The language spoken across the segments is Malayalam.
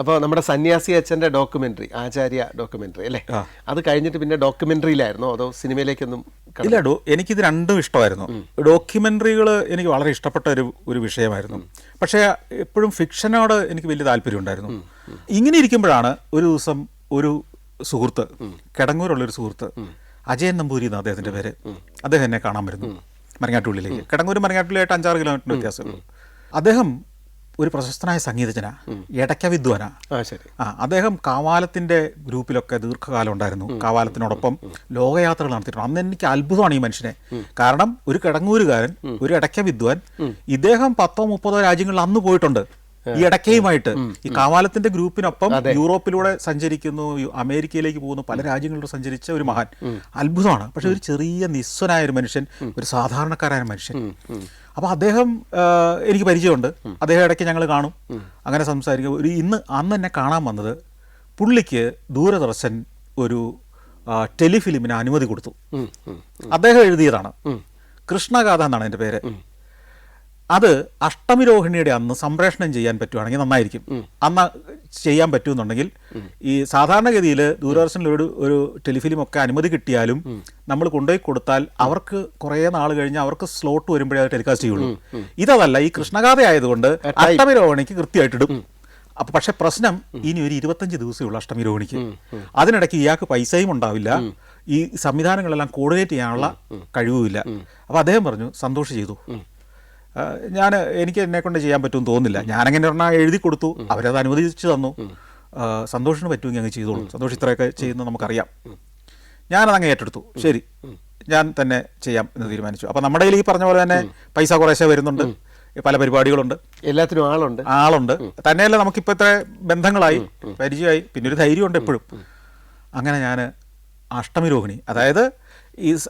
അപ്പോൾ നമ്മുടെ സന്യാസി അച്ഛൻ്റെ ഡോക്യുമെൻ്ററി, ആചാര്യ ഡോക്യുമെൻ്ററി അല്ലേ, അത് കഴിഞ്ഞിട്ട് പിന്നെ ഡോക്യുമെൻ്ററിയിലായിരുന്നോ അതോ സിനിമയിലേക്കൊന്നും? ഇല്ല, എനിക്കിത് രണ്ടും ഇഷ്ടമായിരുന്നു. ഡോക്യുമെൻ്ററികൾ എനിക്ക് വളരെ ഇഷ്ടപ്പെട്ട ഒരു വിഷയമായിരുന്നു. പക്ഷേ എപ്പോഴും ഫിക്ഷനോട് എനിക്ക് വലിയ താല്പര്യമുണ്ടായിരുന്നു. ഇങ്ങനെ ഇരിക്കുമ്പോഴാണ് ഒരു ദിവസം ഒരു സുഹൃത്ത്, കിടങ്ങൂരുള്ളൊരു സുഹൃത്ത്, അജയൻ നമ്പൂരി എന്ന അദ്ദേഹത്തിൻ്റെ പേര്, അദ്ദേഹം എന്നെ കാണാൻ വരുന്നു മരങ്ങാട്ടുള്ളിലേക്ക്. കിടങ്ങൂരും മരങ്ങാട്ടുള്ളിലായിട്ട് 5-6 കിലോമീറ്റർ വ്യത്യാസമുള്ളൂ. അദ്ദേഹം ഒരു പ്രശസ്തനായ സംഗീതജ്ഞനാ, എടയ്ക്ക വിദ്വാനാ. അദ്ദേഹം കാവാലത്തിന്റെ ഗ്രൂപ്പിലൊക്കെ ദീർഘകാലം ഉണ്ടായിരുന്നു. കാവാലത്തിനോടൊപ്പം ലോകയാത്രകൾ നടത്തിയിട്ടുണ്ട്. അന്ന് എനിക്ക് അത്ഭുതമാണ് ഈ മനുഷ്യനെ. കാരണം ഒരു കിടങ്ങൂരുകാരൻ, ഒരു എടയ്ക്ക വിദ്വാൻ, ഇദ്ദേഹം 10-30 രാജ്യങ്ങളിൽ അന്ന് പോയിട്ടുണ്ട് ഈ ഇടയ്ക്കയുമായിട്ട്. ഈ കാവാലത്തിന്റെ ഗ്രൂപ്പിനൊപ്പം യൂറോപ്പിലൂടെ സഞ്ചരിക്കുന്നു, അമേരിക്കയിലേക്ക് പോകുന്നു, പല രാജ്യങ്ങളിലൂടെ സഞ്ചരിച്ച ഒരു മഹാൻ. അത്ഭുതമാണ്. പക്ഷെ ഒരു ചെറിയ നിസ്വനായ ഒരു മനുഷ്യൻ, ഒരു സാധാരണക്കാരായ മനുഷ്യൻ. അപ്പോൾ അദ്ദേഹം എനിക്ക് പരിചയമുണ്ട്. അദ്ദേഹം ഇടയ്ക്ക് ഞങ്ങൾ കാണും, അങ്ങനെ സംസാരിക്കും. അന്ന് എന്നെ കാണാൻ വന്നത് പുള്ളിക്ക് ദൂരദർശൻ ഒരു ടെലിഫിലിമിന് അനുമതി കൊടുത്തു. അദ്ദേഹം എഴുതിയതാണ്, കൃഷ്ണഗാഥ എന്നാണ് എൻ്റെ പേര്. അത് അഷ്ടമിരോഹിണിയുടെ അന്ന് സംപ്രേഷണം ചെയ്യാൻ പറ്റുവാണെങ്കിൽ നന്നായിരിക്കും. അന്ന് ചെയ്യാൻ പറ്റുമെന്നുണ്ടെങ്കിൽ ഈ സാധാരണഗതിയിൽ ദൂരദർശനിൽ ഒരു ടെലിഫിലിം ഒക്കെ അനുമതി കിട്ടിയാലും നമ്മൾ കൊണ്ടുപോയി കൊടുത്താൽ അവർക്ക് കുറേ നാൾ കഴിഞ്ഞ് അവർക്ക് സ്ലോട്ട് വരുമ്പോഴേ അത് ടെലികാസ്റ്റ് ചെയ്യുള്ളൂ. ഇതല്ല, ഈ കൃഷ്ണഗാഥ ആയതുകൊണ്ട് അഷ്ടമിരോഹിണിക്ക് കൃത്യമായിട്ടിടും. അപ്പം പക്ഷെ പ്രശ്നം, ഇനി ഒരു 25 ദിവസമേ ഉള്ളൂ അഷ്ടമിരോഹിണിക്ക്. അതിനിടയ്ക്ക് ഇയാൾക്ക് പൈസയും ഉണ്ടാവില്ല, ഈ സംവിധാനങ്ങളെല്ലാം കോർഡിനേറ്റ് ചെയ്യാനുള്ള കഴിവുമില്ല. അപ്പോൾ അദ്ദേഹം പറഞ്ഞു സന്തോഷം ചെയ്തു, എനിക്ക് എന്നെ കൊണ്ട് ചെയ്യാൻ പറ്റുമെന്ന് തോന്നുന്നില്ല. ഞാനങ്ങനെ പറഞ്ഞാൽ എഴുതി കൊടുത്തു, അവരത് അനുവദിച്ച് തന്നു. സന്തോഷിന് പറ്റുമെങ്കിൽ അങ്ങ് ചെയ്തോളൂ, സന്തോഷം ഇത്രയൊക്കെ ചെയ്യുന്നത് നമുക്കറിയാം. ഞാനതങ്ങ് ഏറ്റെടുത്തു. ശരി, ഞാൻ തന്നെ ചെയ്യാം എന്ന് തീരുമാനിച്ചു. അപ്പം നമ്മുടെ കയ്യിൽ ഈ പറഞ്ഞ പോലെ തന്നെ പൈസ കുറേശ്ശെ വരുന്നുണ്ട്, പല പരിപാടികളുണ്ട്, എല്ലാത്തിനും ആളുണ്ട്. തന്നെയല്ല നമുക്കിപ്പോൾ ഇത്ര ബന്ധങ്ങളായി, പരിചയമായി, പിന്നെ ഒരു ധൈര്യമുണ്ട് എപ്പോഴും. അങ്ങനെ ഞാൻ അഷ്ടമിരോഹിണി, അതായത്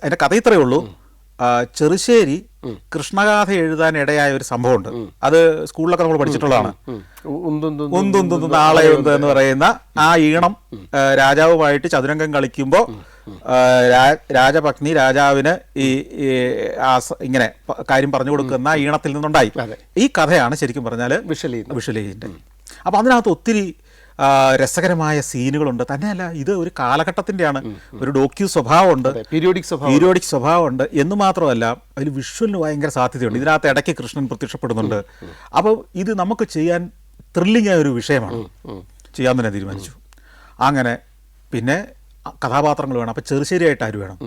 അതിൻ്റെ കഥ ഇത്രയേ ഉള്ളൂ. ചെറുശ്ശേരി കൃഷ്ണഗാഥ എഴുതാൻ ഇടയായ ഒരു സംഭവമുണ്ട്. അത് സ്കൂളിലൊക്കെ നമ്മൾ പഠിച്ചിട്ടുള്ളതാണ്. നാളെയുണ്ട് എന്ന് പറയുന്ന ആ ഈണം രാജാവുമായിട്ട് ചതുരംഗം കളിക്കുമ്പോൾ രാജപത്നി രാജാവിന് ഇങ്ങനെ കാര്യം പറഞ്ഞു കൊടുക്കുന്ന ഈണത്തിൽ നിന്നുണ്ടായി. ഈ കഥയാണ് ശരിക്കും പറഞ്ഞാൽ വിഷലീൻ്റെ. അപ്പം അതിനകത്ത് ഒത്തിരി രസകരമായ സീനുകളുണ്ട്. തന്നെയല്ല, ഇത് ഒരു കാലഘട്ടത്തിൻ്റെയാണ്, ഒരു ഡോക്യു സ്വഭാവമുണ്ട്, പീരിയോഡിക് സ്വഭാവമുണ്ട് എന്ന് മാത്രമല്ല അതിൽ വിഷ്വലിന് ഭയങ്കര സാധ്യതയുണ്ട്. ഇതിനകത്ത് ഇടയ്ക്ക് കൃഷ്ണൻ പ്രത്യക്ഷപ്പെടുന്നുണ്ട്. അപ്പോൾ ഇത് നമുക്ക് ചെയ്യാൻ ത്രില്ലിംഗ് ആയ ഒരു വിഷയമാണ്, ചെയ്യാൻ തന്നെ തീരുമാനിച്ചു. അങ്ങനെ പിന്നെ കഥാപാത്രങ്ങൾ വേണം. അപ്പോൾ ചെറുശ്ശേരിയായിട്ട് ആര് വേണം?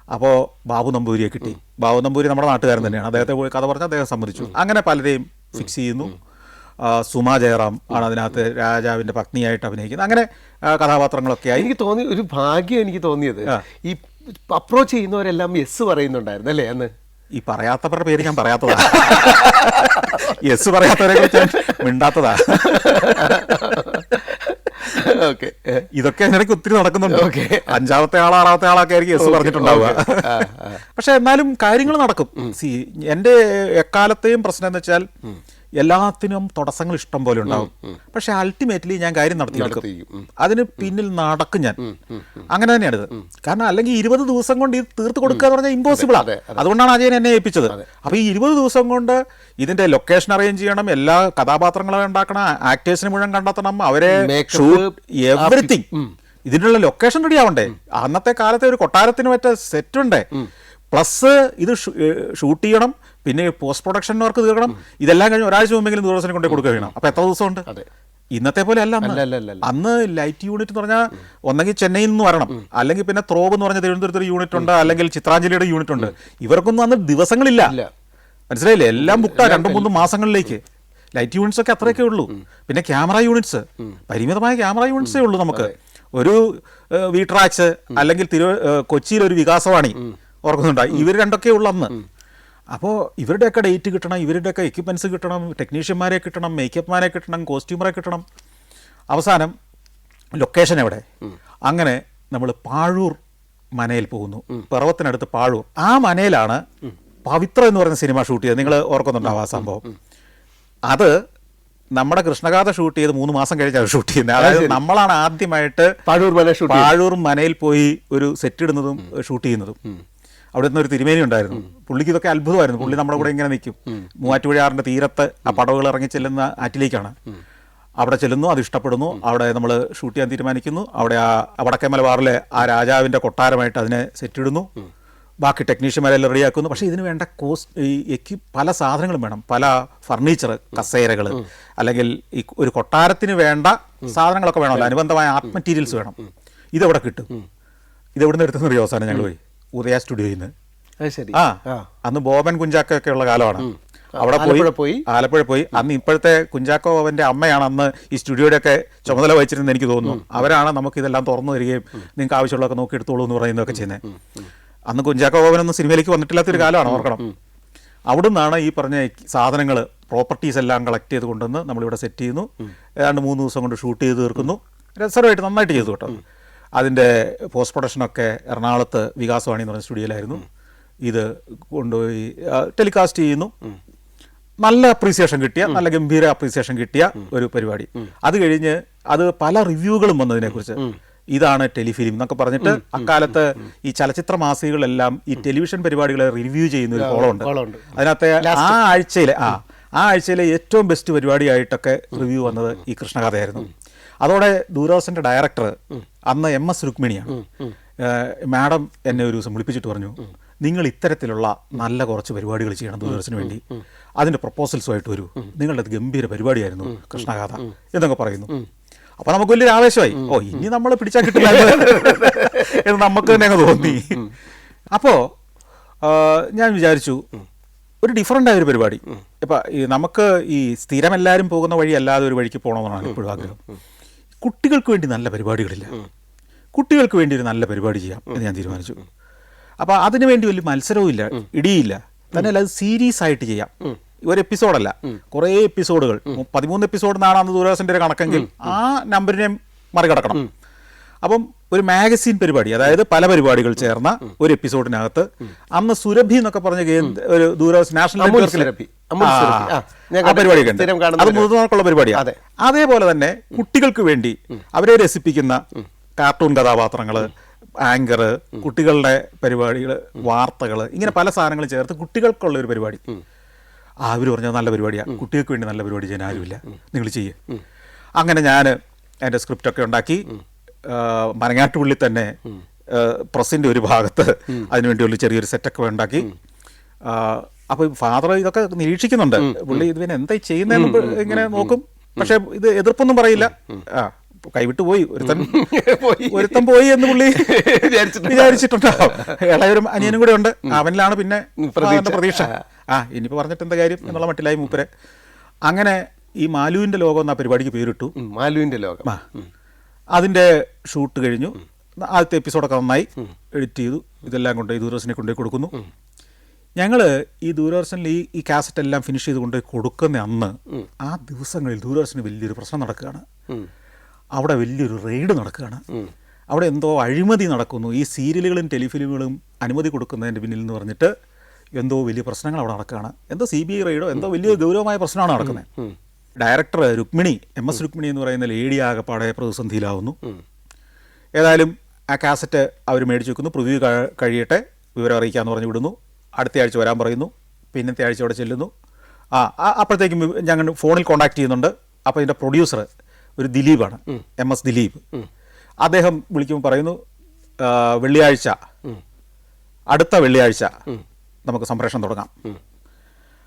അപ്പോൾ ബാബു നമ്പൂരിയെ കിട്ടി. ബാബു നമ്പൂരി നമ്മുടെ നാട്ടുകാരൻ തന്നെയാണ്. അദ്ദേഹത്തെ പോയി കഥ പറഞ്ഞാൽ അദ്ദേഹം സമ്മതിച്ചു. അങ്ങനെ പലരെയും ഫിക്സ് ചെയ്യുന്നു. സുമാ ജയറാം ആണ് അതിനകത്ത് രാജാവിൻ്റെ പത്നിയായിട്ട് അഭിനയിക്കുന്നത്. അങ്ങനെ കഥാപാത്രങ്ങളൊക്കെ ആയി. എനിക്ക് തോന്നി ഒരു ഭാഗ്യം, എനിക്ക് തോന്നിയത് ഈ അപ്രോച്ച് ചെയ്യുന്നവരെല്ലാം യെസ് പറയുന്നുണ്ടായിരുന്നു അല്ലേ അന്ന്? ഈ പറയാത്തവരുടെ പേര് ഞാൻ പറയാത്തതാ, യെസ് പറയാത്തവരെ കുറിച്ച് മിണ്ടാത്തതാ. ഇതൊക്കെ ഇതിനൊക്കെ ഒത്തിരി നടക്കുന്നുണ്ട്. 5ാമത്തെ ആളോ 6ാമത്തെ ആളൊക്കെ ആയിരിക്കും യെസ് പറഞ്ഞിട്ടുണ്ടാവുക. പക്ഷെ എന്നാലും കാര്യങ്ങൾ നടക്കും. എൻ്റെ എക്കാലത്തെയും പ്രശ്നം എന്ന് വെച്ചാൽ എല്ലാത്തിനും തടസ്സങ്ങൾ ഇഷ്ടം പോലെ ഉണ്ടാവും. പക്ഷെ അൾട്ടിമേറ്റ്ലി ഞാൻ കാര്യം നടത്തിയെടുക്കും. അതിന് പിന്നിൽ നടക്കും ഞാൻ. അങ്ങനെ തന്നെയാണ് ഇത്. കാരണം അല്ലെങ്കിൽ 20 ദിവസം കൊണ്ട് ഇത് തീർത്ത് കൊടുക്കുക എന്ന് പറഞ്ഞാൽ ഇമ്പോസിബിളാണ്. അതുകൊണ്ടാണ് അജയൻ എന്നെ ഏൽപ്പിച്ചത്. അപ്പോൾ ഈ 20 ദിവസം കൊണ്ട് ഇതിന്റെ ലൊക്കേഷൻ അറേഞ്ച് ചെയ്യണം, എല്ലാ കഥാപാത്രങ്ങളെ ഉണ്ടാക്കണം, ആക്ടേഴ്സിനെ മുഴുവൻ കണ്ടെത്തണം, അവരെ എവറിത്തിങ്, ഇതിനുള്ള ലൊക്കേഷൻ റെഡി ആവണ്ടേ. അന്നത്തെ കാലത്തെ ഒരു കൊട്ടാരത്തിന് പറ്റ സെറ്റ് ഉണ്ടേ, പ്ലസ് ഇത് ഷൂട്ട് ചെയ്യണം, പിന്നെ പോസ്റ്റ് പ്രൊഡക്ഷൻ വർക്ക് തീർക്കണം. ഇതെല്ലാം കഴിഞ്ഞ് ഒരാഴ്ച മുമ്പെങ്കിലും ദൂരദർശനം കൊണ്ടേ കൊടുക്കുക വേണം. അപ്പോൾ എത്ര ദിവസമുണ്ട്? ഇന്നത്തെ പോലെ അല്ല. അന്ന് ലൈറ്റ് യൂണിറ്റ് എന്ന് പറഞ്ഞാൽ ഒന്നെങ്കിൽ ചെന്നൈയിൽ നിന്ന് വരണം, അല്ലെങ്കിൽ പിന്നെ ത്രോബ് എന്ന് പറഞ്ഞ തിരുവനന്തപുരത്ത് ഒരു യൂണിറ്റ് ഉണ്ട്, അല്ലെങ്കിൽ ചിത്രാഞ്ജലിയുടെ യൂണിറ്റ് ഉണ്ട്. ഇവർക്കൊന്നും അന്ന് ദിവസങ്ങളില്ല, മനസ്സിലായില്ലേ? എല്ലാം ബുക്കാ 2-3 മാസങ്ങളിലേക്ക്. ലൈറ്റ് യൂണിറ്റ്സ് ഒക്കെ അത്രയൊക്കെ ഉള്ളൂ. പിന്നെ ക്യാമറ യൂണിറ്റ്സ്, പരിമിതമായ ക്യാമറ യൂണിറ്റ്സേ ഉള്ളൂ നമുക്ക്. ഒരു വീട്രാച്ച് അല്ലെങ്കിൽ കൊച്ചിയിലൊരു വികാസവാണി ഓർക്കുന്നുണ്ടായി, ഇവർ രണ്ടൊക്കെ ഉള്ളു അന്ന്. അപ്പോൾ ഇവരുടെയൊക്കെ ഡേറ്റ് കിട്ടണം, ഇവരുടെയൊക്കെ എക്യുപ്മെൻറ്റ്സ് കിട്ടണം, ടെക്നീഷ്യന്മാരെ കിട്ടണം, മേക്കപ്പ്മാരെ കിട്ടണം, കോസ്റ്റ്യൂമറെ കിട്ടണം. അവസാനം ലൊക്കേഷൻ എവിടെ? അങ്ങനെ നമ്മൾ പാഴൂർ മനയിൽ പോകുന്നു, പിറവത്തിനടുത്ത് പാഴൂർ. ആ മനയിലാണ് പവിത്ര എന്ന് പറയുന്ന സിനിമ ഷൂട്ട് ചെയ്തത്. നിങ്ങൾ ഓർക്കുന്നുണ്ടാവും ആ സംഭവം? അത് നമ്മുടെ കൃഷ്ണഗാഥ ഷൂട്ട് ചെയ്ത് 3 മാസം കഴിഞ്ഞാണ് ഷൂട്ട് ചെയ്യുന്നത്. അതായത് നമ്മളാണ് ആദ്യമായിട്ട് പാഴൂർ മനയിൽ പോയി ഒരു സെറ്റ് ഇടുന്നതും ഷൂട്ട് ചെയ്യുന്നതും. അവിടെ നിന്ന് ഒരു തിരുമേനി ഉണ്ടായിരുന്നു. പുള്ളിക്ക് ഇതൊക്കെ അത്ഭുതമായിരുന്നു. പുള്ളി നമ്മുടെ കൂടെ ഇങ്ങനെ നിൽക്കും. മൂവാറ്റുപുഴയാറിൻ്റെ തീരത്ത് ആ പടവുകൾ ഇറങ്ങി ചെല്ലുന്ന ആറ്റിലേക്കാണ്. അവിടെ ചെല്ലുന്നു, അത് ഇഷ്ടപ്പെടുന്നു, അവിടെ നമ്മൾ ഷൂട്ട് ചെയ്യാൻ തീരുമാനിക്കുന്നു. അവിടെ ആ വടക്കേ മലബാറിലെ ആ രാജാവിൻ്റെ കൊട്ടാരമായിട്ട് അതിനെ സെറ്റിടുന്നു. ബാക്കി ടെക്നീഷ്യന്മാരെല്ലാം റെഡിയാക്കുന്നു. പക്ഷേ ഇതിന് വേണ്ട പല സാധനങ്ങളും വേണം, പല ഫർണിച്ചർ, കസേരകൾ, അല്ലെങ്കിൽ ഈ ഒരു കൊട്ടാരത്തിന് വേണ്ട സാധനങ്ങളൊക്കെ വേണമല്ലോ, അനുബന്ധമായ ആർട്ട് മെറ്റീരിയൽസ് വേണം. ഇതെവിടെ കിട്ടും? ഇതെവിടെ നിന്ന് എടുത്തുന്ന അവസാനം ഞങ്ങൾ പോയി ഉദയ സ്റ്റുഡിയോയിൽ നിന്ന്. അന്ന് ബോബൻ കുഞ്ചാക്കൊക്കെ ഉള്ള കാലമാണ്. അവിടെ പോയി ആലപ്പുഴ പോയി. അന്ന് ഇപ്പോഴത്തെ കുഞ്ചാക്കോ അവൻ്റെ അമ്മയാണ് അന്ന് ഈ സ്റ്റുഡിയോയുടെ ഒക്കെ ചുമതല വഹിച്ചിരുന്നത് എനിക്ക് തോന്നുന്നു. അവരാണ് നമുക്ക് ഇതെല്ലാം തുറന്നു തരികയും നിങ്ങൾക്ക് ആവശ്യമുള്ളതൊക്കെ നോക്കി എടുത്തോളൂ എന്ന് പറയുന്നതൊക്കെ ചെയ്യുന്നത്. അന്ന് കുഞ്ചാക്കോ ബോബനൊന്നും സിനിമയിലേക്ക് വന്നിട്ടില്ലാത്തൊരു കാലമാണ്, ഓർക്കണം. അവിടെ നിന്നാണ് ഈ പറഞ്ഞ സാധനങ്ങൾ, പ്രോപ്പർട്ടീസ് എല്ലാം കളക്ട് ചെയ്ത് കൊണ്ടുവന്ന് നമ്മളിവിടെ സെറ്റ് ചെയ്യുന്നു. ഏതാണ്ട് 3 ദിവസം കൊണ്ട് ഷൂട്ട് ചെയ്ത് തീർക്കുന്നു. രസമായിട്ട് നന്നായിട്ട് ചെയ്തു കേട്ടോ. അതിൻ്റെ പോസ്റ്റ് പ്രൊഡക്ഷനൊക്കെ എറണാകുളത്ത് വികാസവാണി എന്ന് പറഞ്ഞ സ്റ്റുഡിയോയിലായിരുന്നു. ഇത് കൊണ്ടുപോയി ടെലികാസ്റ്റ് ചെയ്യുന്നു. നല്ല അപ്രീസിയേഷൻ കിട്ടിയ, നല്ല ഗംഭീര അപ്രീസിയേഷൻ കിട്ടിയ ഒരു പരിപാടി. അത് കഴിഞ്ഞ് അത് പല റിവ്യൂകളും വന്നതിനെക്കുറിച്ച്. ഇതാണ് ടെലിഫിലിം എന്നൊക്കെ പറഞ്ഞിട്ട് അക്കാലത്ത് ഈ ചലച്ചിത്ര മാസികകളെല്ലാം ഈ ടെലിവിഷൻ പരിപാടികളെ റിവ്യൂ ചെയ്യുന്ന ഒരു കോളമുണ്ട്. അതിനകത്തെ ആ ആഴ്ചയിലെ ഏറ്റവും ബെസ്റ്റ് പരിപാടിയായിട്ടൊക്കെ റിവ്യൂ വന്നത് ഈ കൃഷ്ണകഥയായിരുന്നു. അതോടെ ദൂരദർശൻ്റെ ഡയറക്ടർ അന്ന് MS രുക്മിണിയാണ്. മാഡം എന്നെ ഒരു ദിവസം വിളിപ്പിച്ചിട്ട് പറഞ്ഞു, നിങ്ങൾ ഇത്തരത്തിലുള്ള നല്ല കുറച്ച് പരിപാടികൾ ചെയ്യണം ദൂരദർശന് വേണ്ടി, അതിൻ്റെ പ്രപ്പോസൽസുമായിട്ട് വരൂ, നിങ്ങളുടെ ഗംഭീര പരിപാടിയായിരുന്നു കൃഷ്ണകഥ എന്നൊക്കെ പറയുന്നു. അപ്പോൾ നമുക്ക് വലിയൊരു ആവേശമായി. ഇനി നമ്മൾ പിടിച്ചാൽ കിട്ടില്ല എന്ന് നമുക്ക് തന്നെ അങ്ങ് തോന്നി. അപ്പോൾ ഞാൻ വിചാരിച്ചു ഒരു ഡിഫറൻ്റ് ആയൊരു പരിപാടി. ഇപ്പം നമുക്ക് ഈ സ്ഥിരം എല്ലാവരും പോകുന്ന വഴി അല്ലാതെ ഒരു വഴിക്ക് പോകണമെന്നാണ് ഇപ്പോഴും ആഗ്രഹം. കുട്ടികൾക്ക് വേണ്ടി നല്ല പരിപാടികളില്ല, കുട്ടികൾക്ക് വേണ്ടി ഒരു നല്ല പരിപാടി ചെയ്യാം എന്ന് ഞാൻ തീരുമാനിച്ചു. അപ്പോൾ അതിനു വേണ്ടി വലിയ മത്സരവും ഇല്ല, ഇടിയില്ല, തന്നെ അത് സീരീസ് ആയിട്ട് ചെയ്യാം. ഒരു എപ്പിസോഡല്ല, കുറേ എപ്പിസോഡുകൾ, 13 എപ്പിസോഡ് എന്നാണ് അന്ന് ദൂരദർശൻ്റെ ഒരു കണക്കെങ്കിൽ ആ നമ്പറിനെ മറികടക്കണം. അപ്പം ഒരു മാഗസീൻ പരിപാടി, അതായത് പല പരിപാടികൾ ചേർന്ന ഒരു എപ്പിസോഡിനകത്ത് അന്ന് സുരഭി എന്നൊക്കെ പറഞ്ഞ ഒരു ദൂരദർശൻ നാഷണൽ പരിപാടിയൊക്കെ ഉണ്ട്. അത് മുതിർന്നവർക്കുള്ള പരിപാടിയാണ്. അതേപോലെ തന്നെ കുട്ടികൾക്ക് വേണ്ടി അവരെ രസിപ്പിക്കുന്ന കാർട്ടൂൺ കഥാപാത്രങ്ങൾ, ആങ്കർ, കുട്ടികളുടെ പരിപാടികൾ, വാർത്തകൾ, ഇങ്ങനെ പല സാധനങ്ങൾ ചേർത്ത് കുട്ടികൾക്കുള്ള ഒരു പരിപാടി. അവർ പറഞ്ഞത് നല്ല പരിപാടിയാണ്, കുട്ടികൾക്ക് വേണ്ടി നല്ല പരിപാടി ചെയ്യാൻ ആരുമില്ല, നിങ്ങൾ ചെയ്യേ. അങ്ങനെ ഞാൻ എൻ്റെ സ്ക്രിപ്റ്റൊക്കെ ഉണ്ടാക്കി മരങ്ങാട്ടുപള്ളി തന്നെ പ്രസിൻ്റെ ഒരു ഭാഗത്ത് അതിനുവേണ്ടി ഒരു ചെറിയൊരു സെറ്റൊക്കെ ഉണ്ടാക്കി. അപ്പോൾ ഫാദർ ഇതൊക്കെ നിരീക്ഷിക്കുന്നുണ്ട്. പുള്ളി ഇത് പിന്നെ എന്തായി ചെയ്യുന്നതെന്ന് ഇങ്ങനെ നോക്കും. പക്ഷെ ഇത് എതിർപ്പൊന്നും പറയില്ല. കൈവിട്ട് പോയി ഒരുത്തൻ പോയി എന്ന് പുള്ളി വിചാരിച്ചിട്ടുണ്ടാവും. ഇളയൊരു അനിയനും കൂടെ ഉണ്ട്, അവനിലാണ് പിന്നെ പ്രതീക്ഷ. ഇനിയിപ്പോൾ പറഞ്ഞിട്ട് എന്താ കാര്യം എന്നുള്ള മട്ടിലായി മൂപ്പരെ. അങ്ങനെ ഈ മാലുവിൻ്റെ ലോകം എന്ന പരിപാടിക്ക് പേരിട്ടു. മാലുവിൻ്റെ ലോകം. അതിൻ്റെ ഷൂട്ട് കഴിഞ്ഞു. ആദ്യത്തെ എപ്പിസോഡൊക്കെ നന്നായി എഡിറ്റ് ചെയ്തു. ഇതെല്ലാം കൊണ്ട് ഈ ദൂരദർശനെ കൊണ്ടുപോയി കൊടുക്കുന്നു. ഞങ്ങൾ ഈ ദൂരദർശനിൽ ഈ കാസറ്റ് എല്ലാം ഫിനിഷ് ചെയ്ത് കൊണ്ടുപോയി കൊടുക്കുന്ന അന്ന് ആ ദിവസങ്ങളിൽ ദൂരദർശന് വലിയൊരു പ്രശ്നം നടക്കുകയാണ്. അവിടെ വലിയൊരു റെയ്ഡ് നടക്കുകയാണ്. അവിടെ എന്തോ അഴിമതി നടക്കുന്നു. ഈ സീരിയലുകളും ടെലിഫിലിമുകളും അനുമതി കൊടുക്കുന്നതിൻ്റെ പിന്നിൽ എന്ന് പറഞ്ഞിട്ട് എന്തോ വലിയ പ്രശ്നങ്ങൾ അവിടെ നടക്കുകയാണ്. എന്തോ CBI റെയ്ഡോ എന്തോ വലിയ ഗൗരവമായ പ്രശ്നമാണ് നടക്കുന്നത്. ഡയറക്ടർ രുക്മിണി, MS രുക്മിണി എന്ന് പറയുന്ന ലേഡി ആകപ്പാടെ പ്രതിസന്ധിയിലാവുന്നു. ഏതായാലും ആ കാസറ്റ് അവർ മേടിച്ച് വെക്കുന്നു. പ്രിവ്യൂ കഴിയട്ടെ, വിവരം അറിയിക്കാമെന്ന് പറഞ്ഞു വിടുന്നു. അടുത്ത ആഴ്ച വരാൻ പറയുന്നു. പിന്നത്തെ ആഴ്ച അവിടെ ചെല്ലുന്നു. അപ്പോഴത്തേക്കും ഞങ്ങൾ ഫോണിൽ കോൺടാക്ട് ചെയ്യുന്നുണ്ട്. അപ്പോൾ ഇതിൻ്റെ പ്രൊഡ്യൂസർ ഒരു ദിലീപാണ്, MS ദിലീപ്. അദ്ദേഹം വിളിക്കുമ്പോൾ പറയുന്നു, വെള്ളിയാഴ്ച, അടുത്ത വെള്ളിയാഴ്ച നമുക്ക് സംപ്രേഷണം തുടങ്ങാം.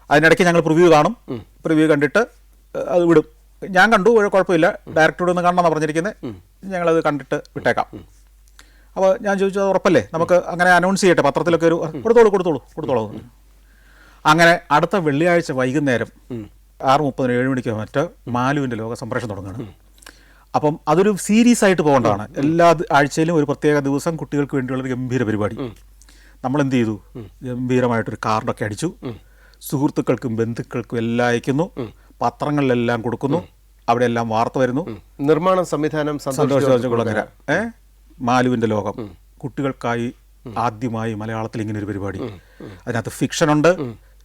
അതിനിടയ്ക്ക് ഞങ്ങൾ പ്രിവ്യൂ കാണും. പ്രിവ്യൂ കണ്ടിട്ട് അത് വിടും. ഞാൻ കണ്ടു, കുഴപ്പമില്ല, ഡയറക്ടറോട് ഒന്ന് കാണണമെന്നാണ് പറഞ്ഞിരിക്കുന്നത്, ഞങ്ങളത് കണ്ടിട്ട് വിട്ടേക്കാം. അപ്പോൾ ഞാൻ ചോദിച്ചു, അത് ഉറപ്പല്ലേ, നമുക്ക് അങ്ങനെ അനൗൺസ് ചെയ്യട്ടെ, പത്രത്തിലൊക്കെ ഒരു കൊടുത്തോളൂ. അങ്ങനെ അടുത്ത വെള്ളിയാഴ്ച വൈകുന്നേരം 6:30 7 മണിക്കോ മറ്റോ മാലുവിൻ്റെ ലോക സംപ്രേഷണം തുടങ്ങുകയാണ്. അപ്പം അതൊരു സീരീസ് ആയിട്ട് പോകേണ്ടതാണ്. എല്ലാ ആഴ്ചയിലും ഒരു പ്രത്യേക ദിവസം കുട്ടികൾക്ക് വേണ്ടിയുള്ളൊരു ഗംഭീര പരിപാടി. നമ്മളെന്ത് ചെയ്തു, ഗംഭീരമായിട്ടൊരു കാർഡൊക്കെ അടിച്ചു, സുഹൃത്തുക്കൾക്കും ബന്ധുക്കൾക്കും എല്ലാം അയക്കുന്നു, പത്രങ്ങളിലെല്ലാം കൊടുക്കുന്നു, അവിടെ എല്ലാം വാർത്ത വരുന്നു. നിർമ്മാണം സംവിധാനം സന്തോഷകുളങ്ങര മാലുവിൻ്റെ ലോകം കുട്ടികൾക്കായി ആദ്യമായി മലയാളത്തിൽ ഇങ്ങനെ ഒരു പരിപാടി. അതിനകത്ത് ഫിക്ഷനുണ്ട്,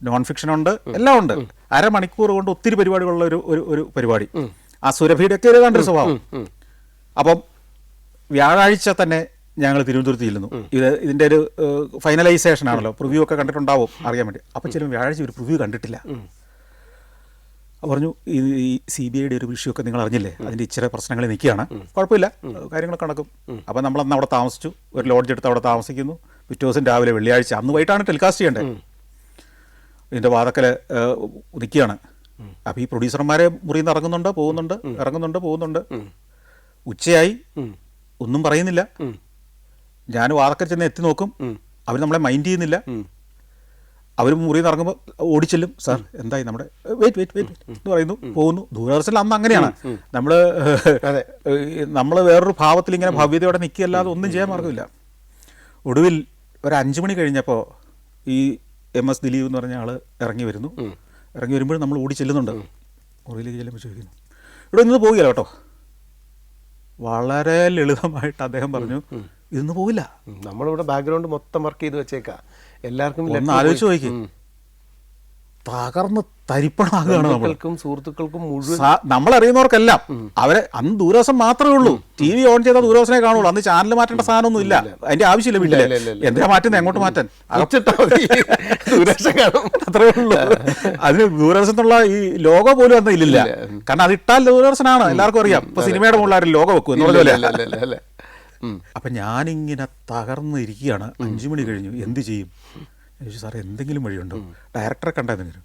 നോൺ ഫിക്ഷനുണ്ട്, എല്ലാം ഉണ്ട്. അരമണിക്കൂർ കൊണ്ട് ഒത്തിരി പരിപാടികളുള്ള ഒരു പരിപാടി. ആ സുരഭിയുടെ ഒക്കെ ഏതാണ്ടൊരു സ്വഭാവം. അപ്പം വ്യാഴാഴ്ച തന്നെ ഞങ്ങൾ തിരുവനന്തപുരത്ത് ചെല്ലുന്നു. ഇതിൻ്റെ ഒരു ഫൈനലൈസേഷൻ ആണല്ലോ, പ്രിവ്യൂ ഒക്കെ കണ്ടിട്ടുണ്ടാവും അറിയാൻ വേണ്ടി. അപ്പം ചിലപ്പോൾ വ്യാഴാഴ്ച ഒരു പ്രിവ്യൂ കണ്ടിട്ടില്ല. പറഞ്ഞു ഈ CBIയുടെ ഒരു വിഷയമൊക്കെ നിങ്ങൾ അറിഞ്ഞില്ലേ, അതിൻ്റെ ഇച്ചിരി പ്രശ്നങ്ങൾ നിൽക്കുകയാണ്, കുഴപ്പമില്ല, കാര്യങ്ങളൊക്കെ നടക്കും. അപ്പം നമ്മളന്ന് അവിടെ താമസിച്ചു, ഒരു ലോഡ്ജ് എടുത്ത് അവിടെ താമസിക്കുന്നു. പിറ്റേ ദിവസം രാവിലെ വെള്ളിയാഴ്ച, അന്ന് വൈകിട്ടാണ് ടെലികാസ്റ്റ് ചെയ്യേണ്ടത്, ഇതിൻ്റെ വാതക്കൽ നിൽക്കുകയാണ്. അപ്പോൾ ഈ പ്രൊഡ്യൂസർമാരെ മുറിയിൽ നിന്ന് ഇറങ്ങുന്നുണ്ട് പോകുന്നുണ്ട്. ഉച്ചയായി, ഒന്നും പറയുന്നില്ല. ഞാൻ വാതക്കൽ ചെന്ന് എത്തി നോക്കും, അവർ നമ്മളെ മൈൻഡ് ചെയ്യുന്നില്ല. അവർ മുറിയിൽ നിന്ന് ഇറങ്ങുമ്പോൾ ഓടിച്ചെല്ലും, സാർ എന്തായി നമ്മുടെ വെയിറ്റ് എന്ന് പറയുന്നു, പോകുന്നു. ദൂരദർശനിൽ അന്ന് അങ്ങനെയാണ്, നമ്മൾ വേറൊരു ഭാവത്തിൽ ഇങ്ങനെ ഭവ്യതയോടെ നിൽക്കുകയല്ലാതെ ഒന്നും ചെയ്യാൻ മാർഗമില്ല. ഒടുവിൽ ഒരു 5 മണി കഴിഞ്ഞപ്പോൾ ഈ MS ദിലീപ് എന്ന് പറഞ്ഞ ആൾ ഇറങ്ങി വരുമ്പോഴും നമ്മൾ ഓടി ചെല്ലുന്നുണ്ട്. മുറിയിലേക്ക് ചെല്ലുമ്പോൾ ചോദിക്കുന്നു, ഇവിടെ ഇന്ന് പോവുകയല്ലോ കേട്ടോ. വളരെ ലളിതമായിട്ട് അദ്ദേഹം പറഞ്ഞു, ഇന്ന് പോവില്ല. നമ്മളിവിടെ ബാക്ക്ഗ്രൗണ്ട് മൊത്തം വർക്ക് ചെയ്ത് വെച്ചേക്കാം, എല്ലാവർക്കും ഒന്ന് ആലോചിച്ച് നോക്കി, തകർന്ന് തരിപ്പണാകുകയാണ്. നമ്മൾക്കും സുഹൃത്തുക്കൾക്കും മുഴുവൻ, നമ്മളറിയുന്നവർക്കെല്ലാം അവരെ അന്ന് ദൂരദർശൻ മാത്രമേ ഉള്ളൂ. TV ഓൺ ചെയ്താൽ ദൂരദർശനെ കാണുള്ളൂ. അന്ന് ചാനൽ മാറ്റേണ്ട സാധനമൊന്നും ഇല്ല, അതിന്റെ ആവശ്യമില്ല. വീട്ടില് എന്തിനാ മാറ്റുന്നത്, എങ്ങോട്ട് മാറ്റാൻ, ദൂരദർശൻ കാണും, അത്രേ ഉള്ളൂ. അതിന് ദൂരദർശനുള്ള ഈ ലോഗോ പോലും അന്ന് ഇല്ലില്ല. കാരണം അത് ഇട്ടാൽ ദൂരദർശനാണ്, എല്ലാവർക്കും അറിയാം. ഇപ്പൊ സിനിമയുടെ മുകളിൽ ആരും ലോഗോ വെക്കും എന്നുള്ളതല്ലേ. അപ്പം ഞാനിങ്ങനെ തകർന്ന് ഇരിക്കുകയാണ്. 5 മണി കഴിഞ്ഞു, എന്ത് ചെയ്യും ചോദിച്ചു. സാറേ എന്തെങ്കിലും വഴിയുണ്ടോ, ഡയറക്ടറെ കണ്ടെന്തെങ്കിലും.